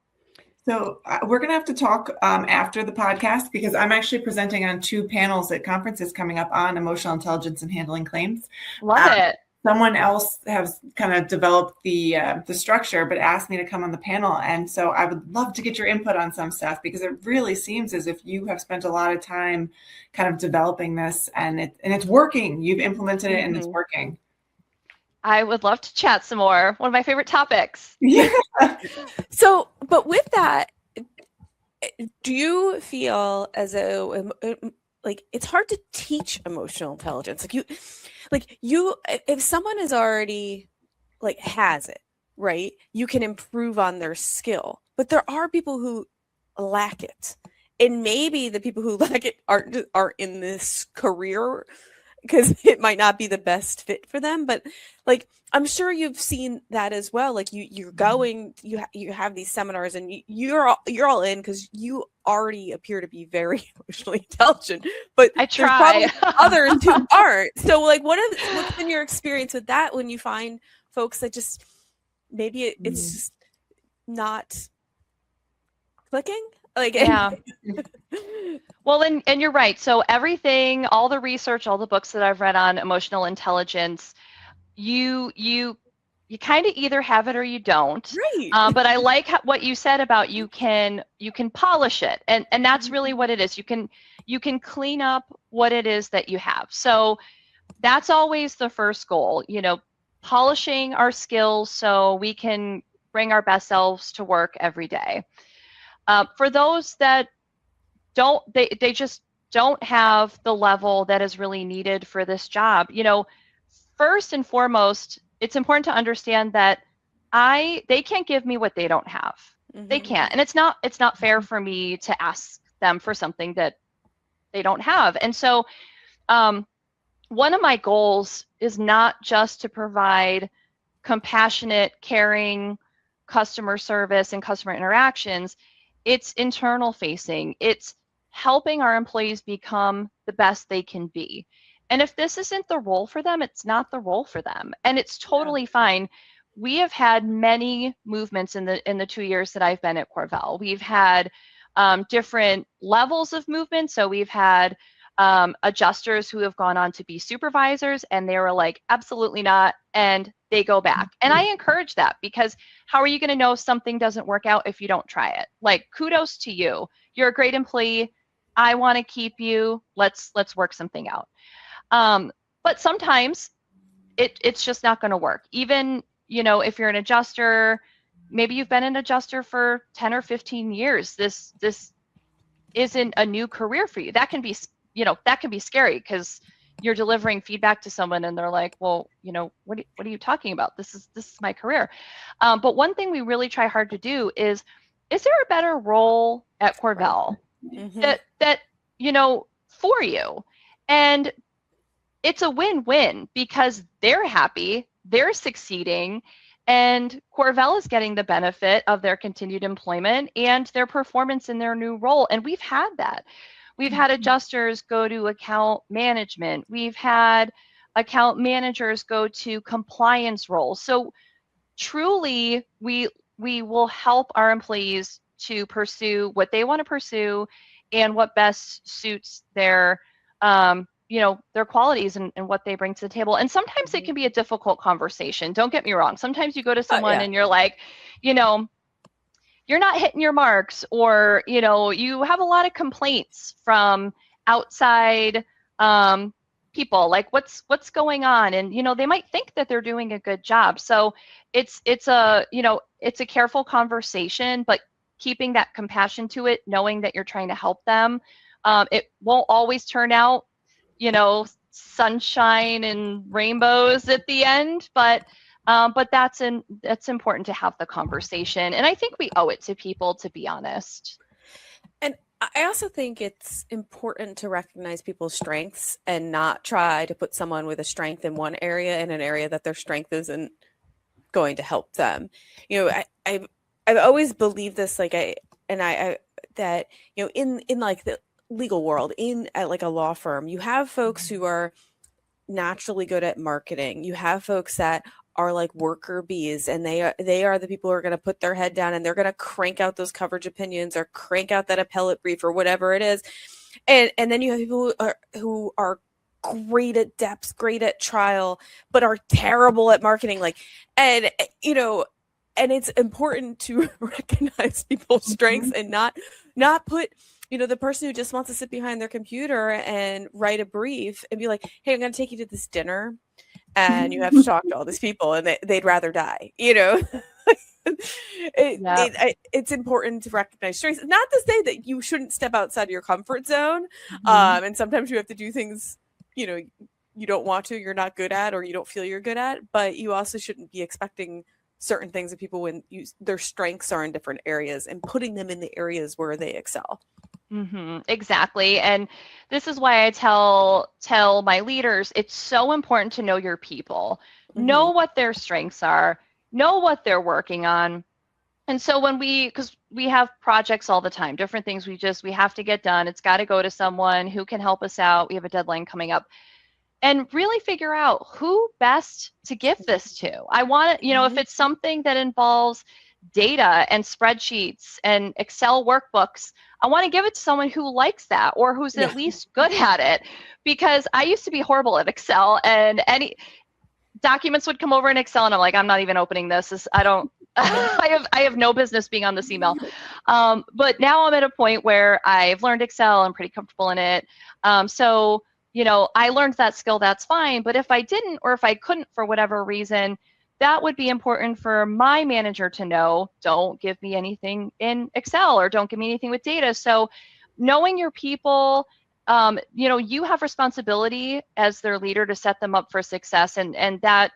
[SPEAKER 2] So we're going to have to talk after the podcast, because I'm actually presenting on 2 panels at conferences coming up on emotional intelligence and handling claims.
[SPEAKER 4] Love it.
[SPEAKER 2] Someone else has kind of developed the structure, but asked me to come on the panel. And so I would love to get your input on some stuff, because it really seems as if you have spent a lot of time kind of developing this, and it's working. You've implemented it and it's working.
[SPEAKER 4] I would love to chat some more. One of my favorite topics.
[SPEAKER 2] Yeah.
[SPEAKER 1] So, but with that, do you feel as though it's hard to teach emotional intelligence? If someone is already has it, right? You can improve on their skill, but there are people who lack it, and maybe the people who lack it aren't in this career because it might not be the best fit for them. But I'm sure you've seen that as well. You're going, you have these seminars, and you're all in because you already appear to be very emotionally intelligent. But
[SPEAKER 4] I try.
[SPEAKER 1] There's probably others who aren't. So what's been your experience with that when you find folks that just maybe it's just not clicking?
[SPEAKER 4] Yeah. Well, and you're right. So everything, all the research, all the books that I've read on emotional intelligence, you kind of either have it or you don't.
[SPEAKER 1] Right.
[SPEAKER 4] But I like what you said about you can polish it, and that's really what it is. You can clean up what it is that you have. So that's always the first goal. Polishing our skills so we can bring our best selves to work every day. For those that don't, they just don't have the level that is really needed for this job. First and foremost, it's important to understand that they can't give me what they don't have. They can't. And it's not fair for me to ask them for something that they don't have. And so one of my goals is not just to provide compassionate, caring customer service and customer interactions. It's internal facing. It's helping our employees become the best they can be. And if this isn't the role for them, it's not the role for them. And it's totally fine. We have had many movements in the 2 years that I've been at CorVel. We've had different levels of movement. So we've had adjusters who have gone on to be supervisors, and they were like, absolutely not, and they go back. And I encourage that, because how are you going to know something doesn't work out if you don't try it? Like, kudos to you. You're a great employee. I want to keep you. Let's work something out. But sometimes it's just not going to work. Even, if you're an adjuster, maybe you've been an adjuster for 10 or 15 years. This isn't a new career for you. That can be scary, because you're delivering feedback to someone and they're like, well, what are you talking about? This is my career. But one thing we really try hard to do is there a better role at CorVel that for you? And it's a win-win, because they're happy, they're succeeding, and CorVel is getting the benefit of their continued employment and their performance in their new role. And we've had that. We've had adjusters go to account management. We've had account managers go to compliance roles. So truly, we will help our employees to pursue what they want to pursue and what best suits their their qualities and what they bring to the table. And sometimes it can be a difficult conversation. Don't get me wrong. Sometimes you go to someone and you're like, you're not hitting your marks, or, you have a lot of complaints from outside people, like what's going on? And, they might think that they're doing a good job. So it's a careful conversation, but keeping that compassion to it, knowing that you're trying to help them. It won't always turn out, sunshine and rainbows at the end, but that's important to have the conversation. And I think we owe it to people, to be honest.
[SPEAKER 1] And I also think it's important to recognize people's strengths and not try to put someone with a strength in one area in an area that their strength isn't going to help them. I've always believed this, that in like the legal world, in like a law firm, you have folks who are naturally good at marketing. You have folks that are like worker bees, and they are the people who are going to put their head down and they're going to crank out those coverage opinions or crank out that appellate brief or whatever it is. And then you have people who are great at depths, great at trial, but are terrible at marketing. And it's important to recognize people's strengths and not put, the person who just wants to sit behind their computer and write a brief and be like, hey, I'm going to take you to this dinner and you have to talk to all these people and they'd rather die. It's important to recognize strengths. Not to say that you shouldn't step outside of your comfort zone. And sometimes you have to do things, you don't want to, you're not good at, or you don't feel you're good at, but you also shouldn't be expecting certain things of people when their strengths are in different areas and putting them in the areas where they excel.
[SPEAKER 4] Exactly. And this is why I tell my leaders, it's so important to know your people, know what their strengths are, know what they're working on. And so because we have projects all the time, different things we have to get done. It's got to go to someone who can help us out. We have a deadline coming up. And really figure out who best to give this to. I want to, if it's something that involves data and spreadsheets and Excel workbooks, I want to give it to someone who likes that, or who's at least good at it. Because I used to be horrible at Excel, and any documents would come over in Excel and I'm like, I'm not even opening this. I have no business being on this email. But now I'm at a point where I've learned Excel. I'm pretty comfortable in it. So I learned that skill, that's fine. But if I didn't, or if I couldn't for whatever reason, that would be important for my manager to know. Don't give me anything in Excel, or don't give me anything with data. So knowing your people, you have responsibility as their leader to set them up for success. And that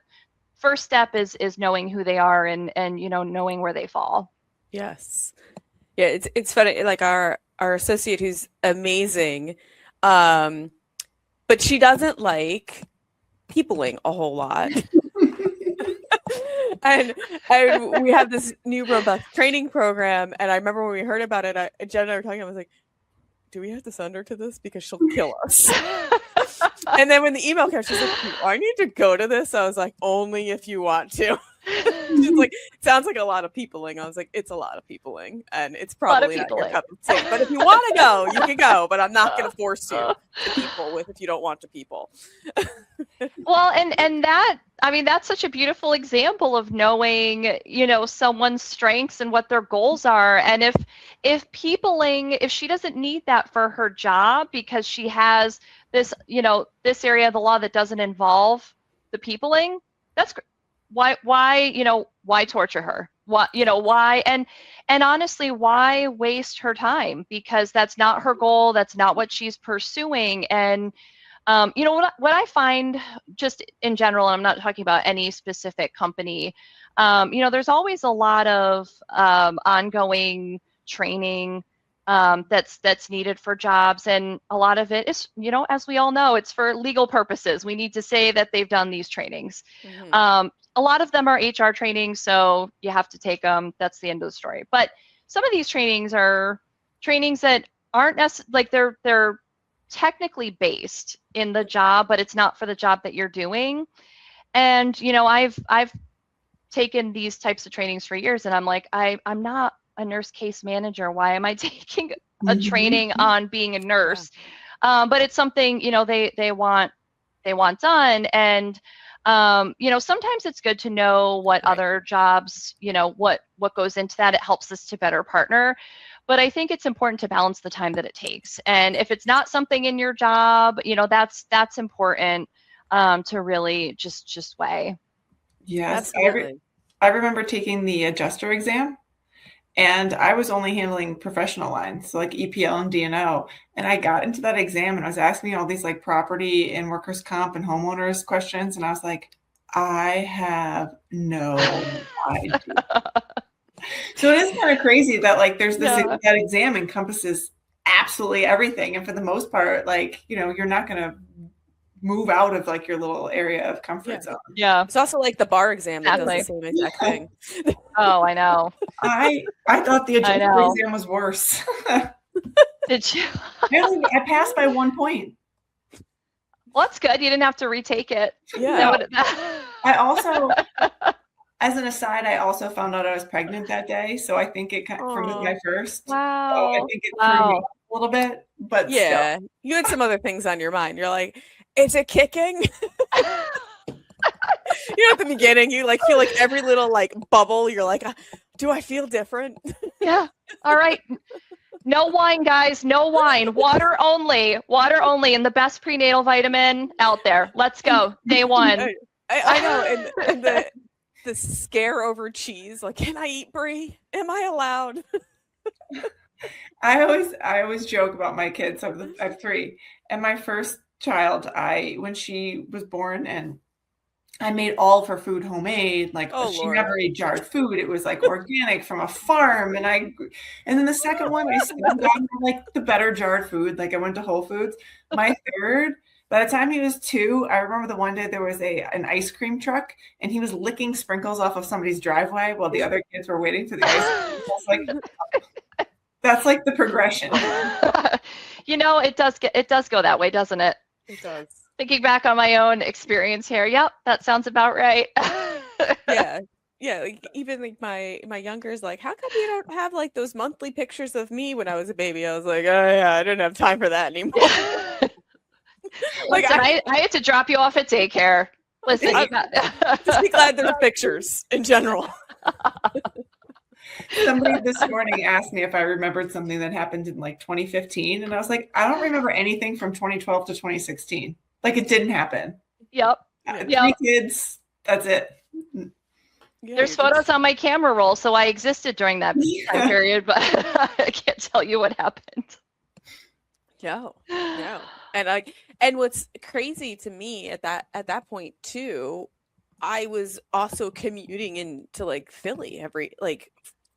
[SPEAKER 4] first step is knowing who they are, and knowing where they fall.
[SPEAKER 1] Yes. Yeah, it's funny. Like our associate, who's amazing, but she doesn't like peopling a whole lot. and we have this new robust training program, and I remember when we heard about it, Jen and I were talking, I was like, do we have to send her to this, because she'll kill us? And then when the email came, she's like, do I need to go to this? I was like, only if you want to. She's like, it sounds like a lot of peopling. I was like, it's a lot of peopling, and it's probably not your cup of tea. But if you want to go, you can go. But I'm not going to force you to people with if you don't want to people.
[SPEAKER 4] Well, and that, I mean, that's such a beautiful example of knowing, someone's strengths and what their goals are. And if she doesn't need that for her job because she has this, this area of the law that doesn't involve the peopling, that's great. Why torture her? Why? And honestly, why waste her time? Because that's not her goal. That's not what she's pursuing. And what I find just in general, and I'm not talking about any specific company, there's always a lot of ongoing training that's needed for jobs. And a lot of it is, as we all know, it's for legal purposes. We need to say that they've done these trainings. Mm-hmm. A lot of them are HR trainings, so you have to take them. That's the end of the story. But some of these trainings are trainings that aren't necessarily, like they're technically based in the job, but it's not for the job that you're doing. And I've taken these types of trainings for years, and I'm like, I'm not a nurse case manager. Why am I taking a training on being a nurse? But it's something they want done. And sometimes it's good to know what other jobs, what goes into that. It helps us to better partner. But I think it's important to balance the time that it takes. And if it's not something in your job, that's important to really just weigh.
[SPEAKER 2] Yes, I remember taking the adjuster exam, and I was only handling professional lines, so like EPL and D&O. And I got into that exam, and I was asking all these like property and workers' comp and homeowners questions. And I was like, I have no idea. So it is kind of crazy that like there's this, that exam encompasses absolutely everything. And for the most part, like, you're not going to move out of like your little area of comfort zone.
[SPEAKER 1] Yeah. It's also like the bar exam that does the same exact thing.
[SPEAKER 4] Oh, I know.
[SPEAKER 2] I thought the adjuster exam was worse.
[SPEAKER 4] Did you?
[SPEAKER 2] I passed by 1 point.
[SPEAKER 4] Well, that's good. You didn't have to retake it.
[SPEAKER 1] Yeah.
[SPEAKER 2] I also, as an aside, I also found out I was pregnant that day. So I think it kind of, from my first.
[SPEAKER 4] Wow.
[SPEAKER 2] So I think it threw me off a little bit. But
[SPEAKER 1] yeah,
[SPEAKER 2] still.
[SPEAKER 1] You had some other things on your mind. You're like, is it kicking? At the beginning, you like feel like every little like bubble. You're like, do I feel different?
[SPEAKER 4] Yeah. All right. No wine, guys. No wine. Water only. Water only. And the best prenatal vitamin out there. Let's go. Day one.
[SPEAKER 1] I know. And the scare over cheese. Like, can I eat brie? Am I allowed?
[SPEAKER 2] I always joke about my kids. I have 3, and my first child, when she was born, and I made all of her food homemade. Like, she never ate jarred food. It was like organic from a farm. And then the second one, I got like the better jarred food. Like, I went to Whole Foods. My third, by the time he was 2, I remember the one day there was an ice cream truck, and he was licking sprinkles off of somebody's driveway while the other kids were waiting for the ice cream. I was like, that's like the progression.
[SPEAKER 4] It does go that way, doesn't it?
[SPEAKER 1] It does.
[SPEAKER 4] Thinking back on my own experience here, yep, that sounds about right.
[SPEAKER 1] Yeah. Like, even like my younger is like, how come you don't have like those monthly pictures of me when I was a baby? I was like, oh yeah, I didn't have time for that anymore.
[SPEAKER 4] Like, I had to drop you off at daycare. Listen,
[SPEAKER 1] just be glad there's pictures in general.
[SPEAKER 2] Somebody this morning asked me if I remembered something that happened in like 2015. And I was like, I don't remember anything from 2012 to 2016. Like, it didn't happen.
[SPEAKER 4] Yep.
[SPEAKER 2] 3 kids. That's it.
[SPEAKER 1] Yeah,
[SPEAKER 4] There's photos on my camera roll, so I existed during that time period, but I can't tell you what happened.
[SPEAKER 1] No. And what's crazy to me at that point too, I was also commuting into like Philly every like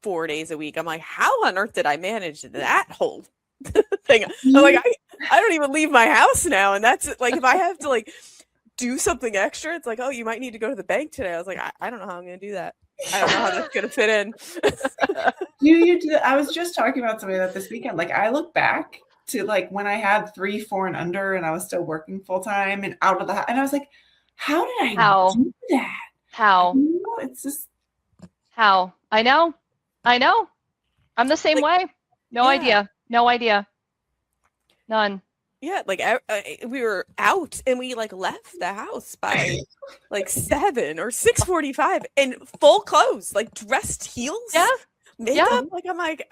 [SPEAKER 1] 4 days a week. I'm like, how on earth did I manage that whole thing? I'm like, I don't even leave my house now, and that's like if I have to like do something extra, it's like, oh, you might need to go to the bank today. I was like, I don't know how I'm gonna do that. I don't know how that's gonna fit in.
[SPEAKER 2] I was just talking about something that this weekend. Like I look back to like when I had 3, 4 and under and I was still working full time and out of the house. And I was like, how did I do that?
[SPEAKER 4] How?
[SPEAKER 2] It's just
[SPEAKER 4] how? I know. I'm the same way. No idea. None.
[SPEAKER 1] Yeah, like we were out and we like left the house by like 7 or 6:45 in full clothes, like dressed heels, makeup.
[SPEAKER 4] Yeah.
[SPEAKER 1] Like I'm like,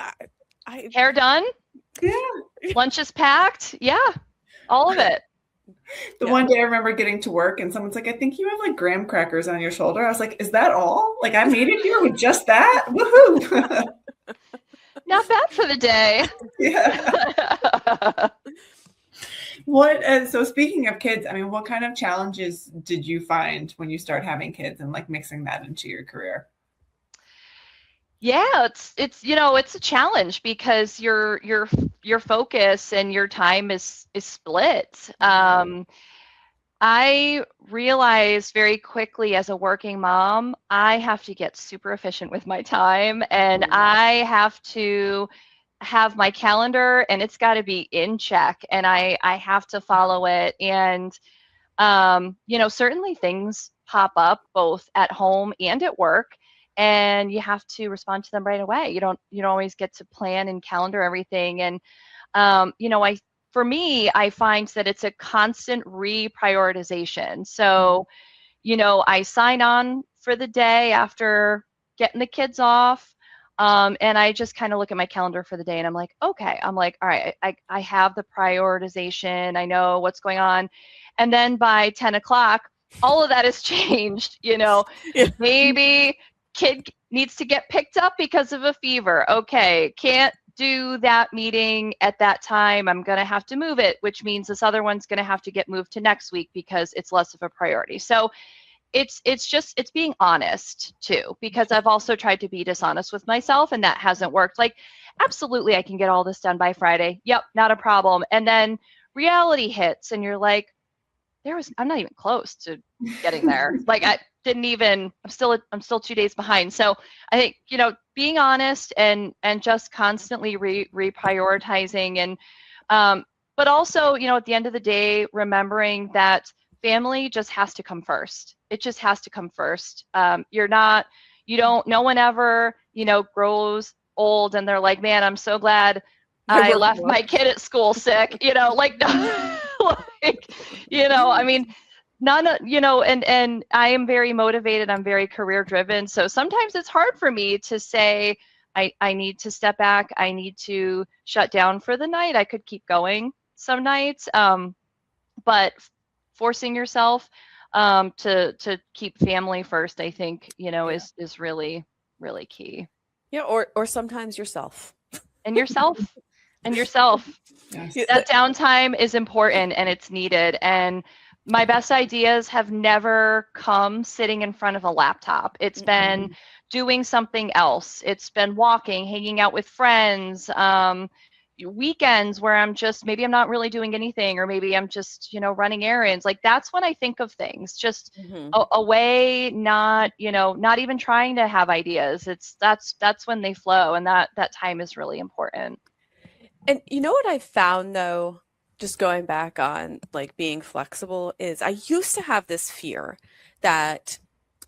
[SPEAKER 1] I
[SPEAKER 4] hair done.
[SPEAKER 2] Yeah.
[SPEAKER 4] Lunch is packed. Yeah. All of it.
[SPEAKER 2] One day I remember getting to work and someone's like, I think you have like graham crackers on your shoulder. I was like, is that all? Like I made it here with just that? Woohoo!
[SPEAKER 4] Not bad for the day.
[SPEAKER 2] Yeah. So speaking of kids, I mean, what kind of challenges did you find when you start having kids and like mixing that into your career?
[SPEAKER 4] Yeah, it's it's a challenge because your focus and your time is split. I realized very quickly as a working mom, I have to get super efficient with my time, and I have to have my calendar and it's got to be in check, and I have to follow it. And certainly things pop up both at home and at work, and you have to respond to them right away. You don't always get to plan and calendar everything. And for me, I find that it's a constant reprioritization. So, I sign on for the day after getting the kids off. And I just kind of look at my calendar for the day and I'm like, okay, all right, I have the prioritization. I know what's going on. And then by 10 o'clock, all of that has changed. Maybe kid needs to get picked up because of a fever. Okay, can't do that meeting at that time. I'm going to have to move it, which means this other one's going to have to get moved to next week because it's less of a priority. So it's being honest too, because I've also tried to be dishonest with myself and that hasn't worked. Like, absolutely, I can get all this done by Friday. Yep, not a problem. And then reality hits and you're like, I'm not even close to getting there. Like I'm still 2 days behind. So I think, being honest and just constantly reprioritizing and, but also, at the end of the day, remembering that family just has to come first. It just has to come first. No one ever, grows old and they're like, man, I'm so glad I left my kid at school sick, I mean, and I am very motivated. I'm very career driven. So sometimes it's hard for me to say, I need to step back. I need to shut down for the night. I could keep going some nights. But forcing yourself to keep family first, I think, is really, really key.
[SPEAKER 1] Yeah. Or sometimes yourself.
[SPEAKER 4] And yourself. Yes. That downtime is important and it's needed. And my best ideas have never come sitting in front of a laptop. It's been doing something else. It's been walking, hanging out with friends, weekends where maybe I'm not really doing anything, or maybe I'm just, running errands. Like, that's when I think of things, just a way, not even trying to have ideas. That's when they flow, and that time is really important.
[SPEAKER 1] And you know what I found though, just going back on like being flexible, is I used to have this fear that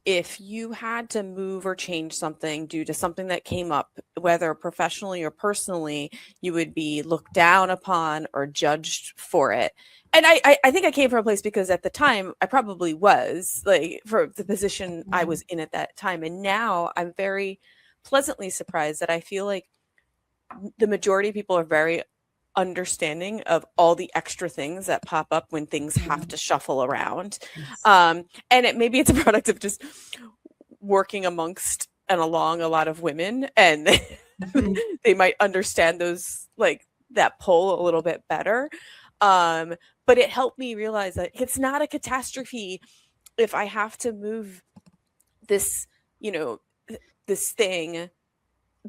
[SPEAKER 1] if you had to move or change something due to something that came up, whether professionally or personally, you would be looked down upon or judged for it. And I think I came from a place because at the time I probably was, like, for the position I was in at that time. And now I'm very pleasantly surprised that I feel like the majority of people are very understanding of all the extra things that pop up when things have to shuffle around. And maybe it's a product of just working amongst and along a lot of women, and they might understand those, like, that pull a little bit better. But it helped me realize that it's not a catastrophe if I have to move this, this thing,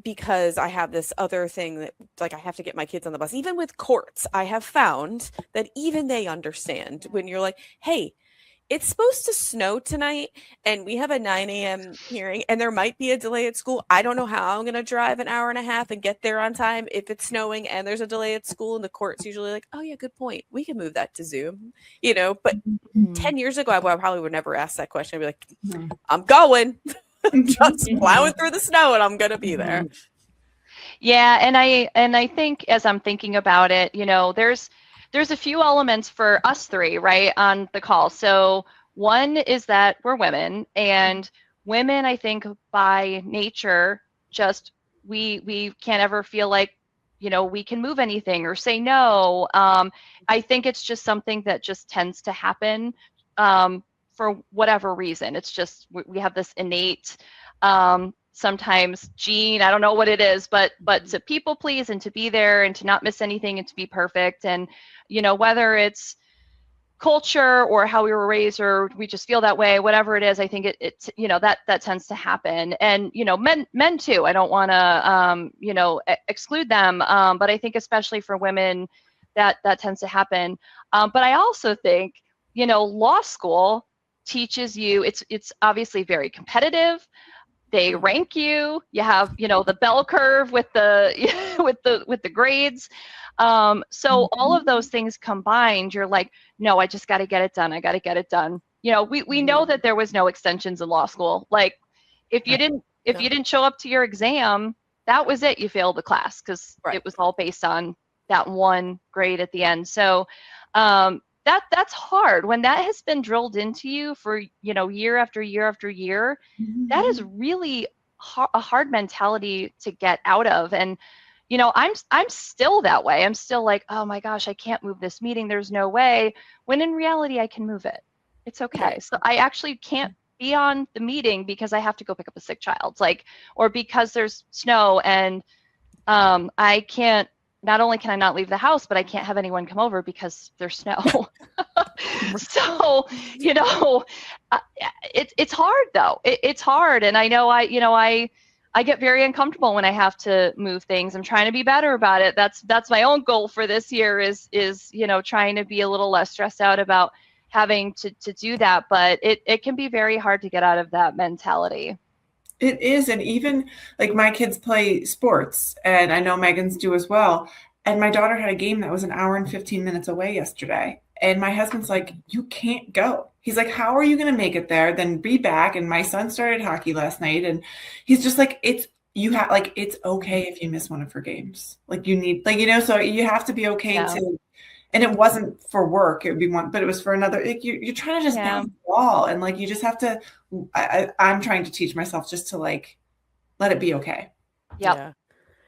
[SPEAKER 1] because I have this other thing that, like, I have to get my kids on the bus. Even with courts, I have found that even they understand when you're like, hey, it's supposed to snow tonight and we have a 9 a.m. hearing and there might be a delay at school. I don't know how I'm going to drive an hour and a half and get there on time if it's snowing and there's a delay at school. And the court's usually like, oh yeah, good point. We can move that to Zoom, but 10 years ago, I probably would never ask that question. I'd be like, I'm going. Just plowing through the snow and I'm gonna be there.
[SPEAKER 4] Yeah, and I think as I'm thinking about it, there's a few elements for us three, right, on the call. So one is that we're women, and women, I think by nature, just we can't ever feel like we can move anything or say no. I think it's just something that just tends to happen. For whatever reason. It's just we have this innate sometimes gene, I don't know what it is, but to people please and to be there and to not miss anything and to be perfect. And whether it's culture or how we were raised or we just feel that way, whatever it is, I think it's that tends to happen. And men too, I don't want to exclude them, but I think especially for women that tends to happen. But I also think law school teaches you, it's obviously very competitive. They rank you. You have the bell curve with the with the grades. So all of those things combined, you're like, no, I just got to get it done. I got to get it done. We know that there was no extensions in law school. Like if you didn't show up to your exam, that was it. You failed the class because it was all based on that one grade at the end. So that's hard when that has been drilled into you for year after year after year. That is really a hard mentality to get out of. And I'm still that way. I'm still like, oh my gosh, I can't move this meeting, there's no way, when in reality I can move it. It's okay. So I actually can't be on the meeting because I have to go pick up a sick child, or because there's snow and I can't. Not only can I not leave the house, but I can't have anyone come over because there's snow. So, it's hard though. It's hard. And I know I get very uncomfortable when I have to move things. I'm trying to be better about it. That's my own goal for this year is trying to be a little less stressed out about having to do that. But it can be very hard to get out of that mentality.
[SPEAKER 2] It is. And even like my kids play sports, and I know Meghan's do as well. And my daughter had a game that was an hour and 15 minutes away yesterday. And my husband's like, you can't go. He's like, how are you going to make it there? Then be back. And my son started hockey last night. And he's just like, it's okay if you miss one of her games. Like you need, so you have to be okay to. And it wasn't for work. It would be one, but it was for another. Like you're trying to just bounce the wall, and you just have to. I'm trying to teach myself just to let it be okay.
[SPEAKER 1] Yeah,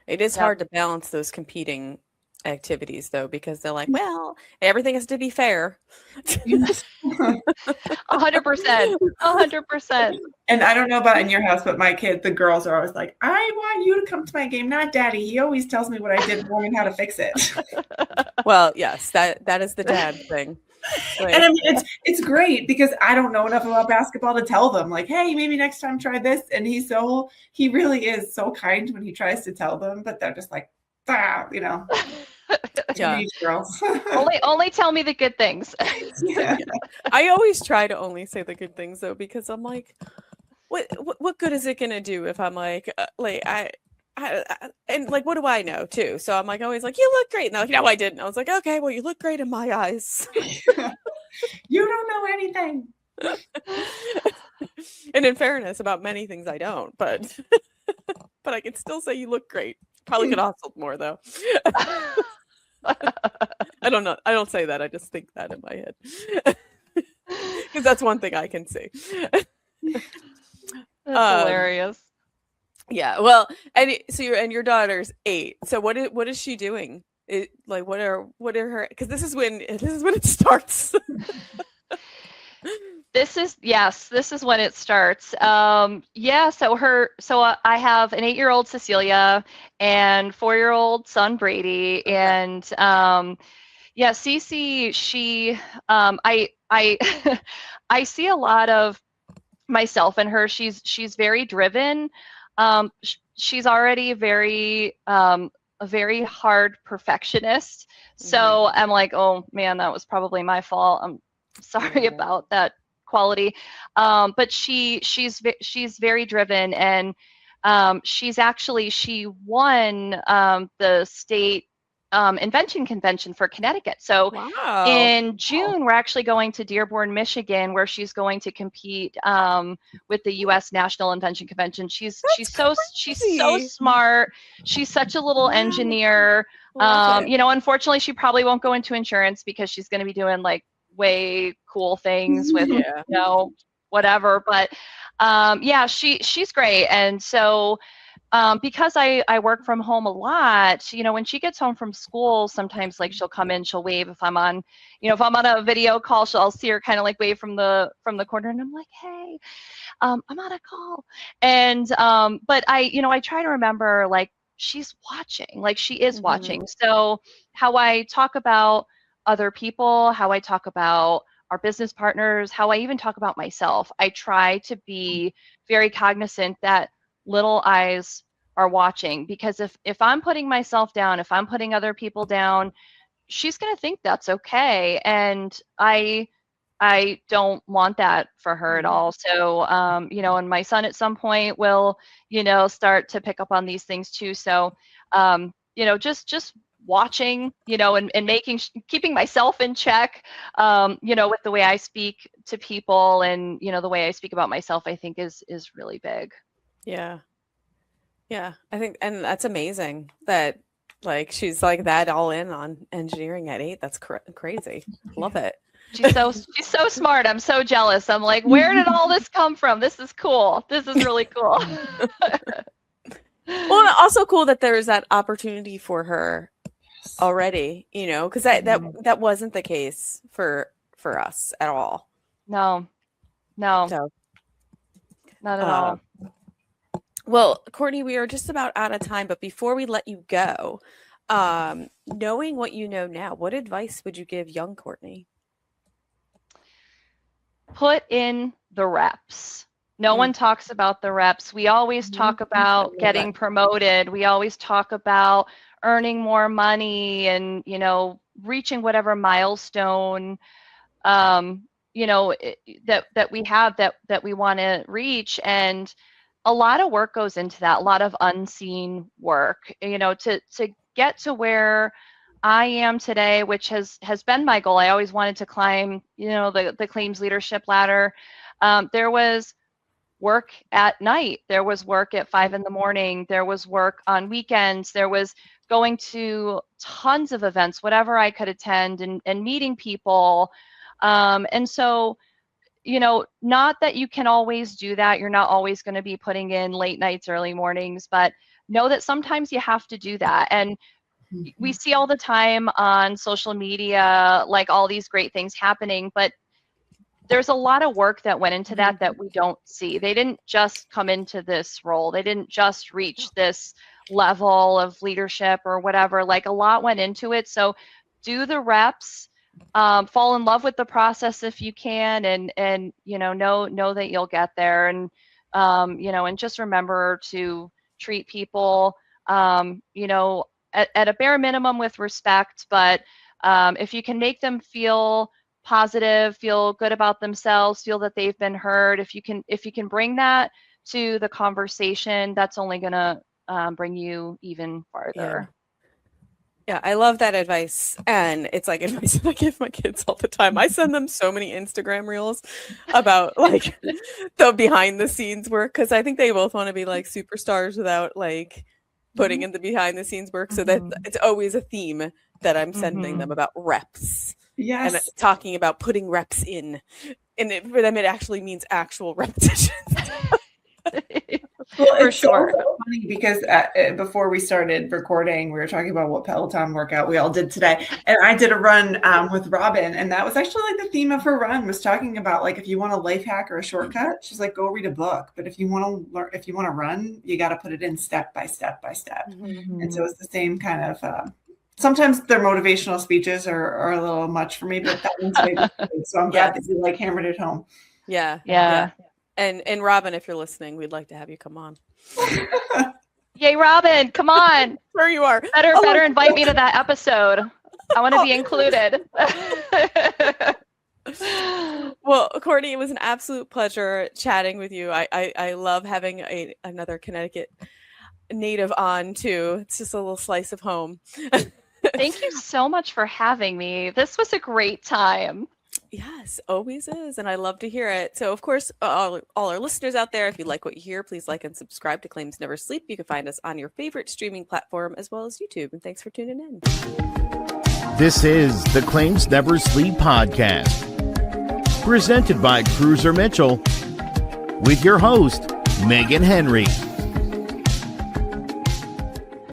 [SPEAKER 1] it is hard to balance those competing activities though, because they're like, well, everything has to be fair.
[SPEAKER 4] 100%.
[SPEAKER 2] And I don't know about in your house, but the girls are always like, I want you to come to my game, not daddy. He always tells me what I did wrong and how to fix it.
[SPEAKER 1] Well, yes, that is the dad thing.
[SPEAKER 2] And I mean, it's great because I don't know enough about basketball to tell them hey, maybe next time try this. And he really is so kind when he tries to tell them, but they're just like, girls.
[SPEAKER 4] only tell me the good things.
[SPEAKER 2] Yeah.
[SPEAKER 1] I always try to only say the good things though, because I'm like, what good is it gonna do if I'm like and what do I know too? So I'm always like, you look great. And they're like, no, I didn't. I was like, okay, well, you look great in my eyes.
[SPEAKER 2] You don't know anything.
[SPEAKER 1] And in fairness, about many things I don't, but I can still say you look great. Probably could hustle more though. I don't know. I don't say that. I just think that in my head. Because that's one thing I can see.
[SPEAKER 4] That's hilarious.
[SPEAKER 1] Yeah. Well, and so your daughter's 8. So what is she doing? What are her? Because this is when it starts.
[SPEAKER 4] This is when it starts. So I have an 8-year-old Cecilia and 4-year-old son Brady,
[SPEAKER 1] Okay.
[SPEAKER 4] and Cece, she, I I see a lot of myself in her. She's very driven. She's already a very hard perfectionist. So I'm like, oh man, that was probably my fault. I'm sorry
[SPEAKER 1] Yeah.
[SPEAKER 4] about that quality. But she's very driven, and she won the state invention convention for Connecticut. So
[SPEAKER 1] Wow.
[SPEAKER 4] in June, we're actually going to Dearborn, Michigan, where she's going to compete with the U.S. National Invention Convention. She's so
[SPEAKER 1] crazy.
[SPEAKER 4] smart. She's such a little
[SPEAKER 1] Wow.
[SPEAKER 4] engineer.
[SPEAKER 1] Love it.
[SPEAKER 4] Unfortunately, she probably won't go into insurance because she's going to be doing like way cool things with
[SPEAKER 1] Yeah.
[SPEAKER 4] whatever. But she's great, and so. Because I work from home a lot, when she gets home from school, sometimes like she'll come in, she'll wave if I'm on, if I'm on a video call, I'll see her kind of like wave from the corner, and I'm like, hey, I'm on a call. And but I try to remember like she's watching, like she is watching. So how I talk about other people, how I talk about our business partners, how I even talk about myself, I try to be very cognizant that little eyes are watching, because if I'm putting myself down, if I'm putting other people down, she's going to think that's okay, and I don't want that for her at all. So and my son at some point will start to pick up on these things too. So just watching, and keeping myself in check, with the way I speak to people, and the way I speak about myself, I think is really big.
[SPEAKER 1] Yeah. Yeah. I think, and that's amazing that like she's like that all in on engineering at 8. That's crazy. Love it.
[SPEAKER 4] She's so smart. I'm so jealous. I'm like, where did all this come from? This is cool. This is really cool.
[SPEAKER 1] Well, also cool that there's that opportunity for her already, because that wasn't the case for us at all.
[SPEAKER 4] No,
[SPEAKER 1] So,
[SPEAKER 4] not at all.
[SPEAKER 1] Well, Courtney, we are just about out of time, but before we let you go, knowing what you know now, what advice would you give young Courtney?
[SPEAKER 4] Put in the reps. No one talks about the reps. We always talk about getting promoted. We always talk about earning more money and, reaching whatever milestone, that we have that we want to reach. And a lot of work goes into that, a lot of unseen work, to get to where I am today, which has been my goal. I always wanted to climb, the claims leadership ladder. There was work at night. There was work at 5 a.m. There was work on weekends. There was going to tons of events, whatever I could attend, and meeting people. And so, not that you can always do that. You're not always going to be putting in late nights, early mornings, but know that sometimes you have to do that. And we see all the time on social media, like all these great things happening, but there's a lot of work that went into that we don't see. They didn't just come into this role. They didn't just reach this level of leadership or whatever. Like, a lot went into it. So do the reps, fall in love with the process if you can, and know that you'll get there. And and just remember to treat people at a bare minimum with respect, but if you can make them feel positive, feel good about themselves, feel that they've been heard, if you can bring that to the conversation, that's only going to bring you even farther.
[SPEAKER 1] Yeah, I love that advice. And it's like advice that I give my kids all the time. I send them so many Instagram reels about like the behind the scenes work, because I think they both want to be like superstars without like putting in the behind the scenes work. So that it's always a theme that I'm sending them about reps.
[SPEAKER 2] Yes.
[SPEAKER 1] And talking about putting reps in. And for them, it actually means actual repetitions.
[SPEAKER 2] Well,
[SPEAKER 4] For sure.
[SPEAKER 2] So funny because before we started recording, we were talking about what Peloton workout we all did today. And I did a run with Robin. And that was actually like the theme of her run, was talking about like, if you want a life hack or a shortcut, she's like, go read a book. But if you want to learn, if you want to run, you got to put it in step by step by step.
[SPEAKER 1] Mm-hmm.
[SPEAKER 2] And so it's the same kind of, sometimes their motivational speeches are a little much for me, but that one's good. So I'm glad that you like hammered it home.
[SPEAKER 4] Yeah.
[SPEAKER 1] And Robin, if you're listening, we'd like to have you come on.
[SPEAKER 4] Yay, Robin, come on.
[SPEAKER 1] There you are.
[SPEAKER 4] Better invite me to that episode. I want to be included.
[SPEAKER 1] Well, Courtney, it was an absolute pleasure chatting with you. I love having another Connecticut native on too. It's just a little slice of home.
[SPEAKER 4] Thank you so much for having me. This was a great time.
[SPEAKER 1] Yes, always is. And I love to hear it. So, of course, all our listeners out there, if you like what you hear, please like and subscribe to Claims Never Sleep. You can find us on your favorite streaming platform as well as YouTube. And thanks for tuning in.
[SPEAKER 3] This is the Claims Never Sleep podcast, presented by Cruiser Mitchell, with your host, Meghan Henry.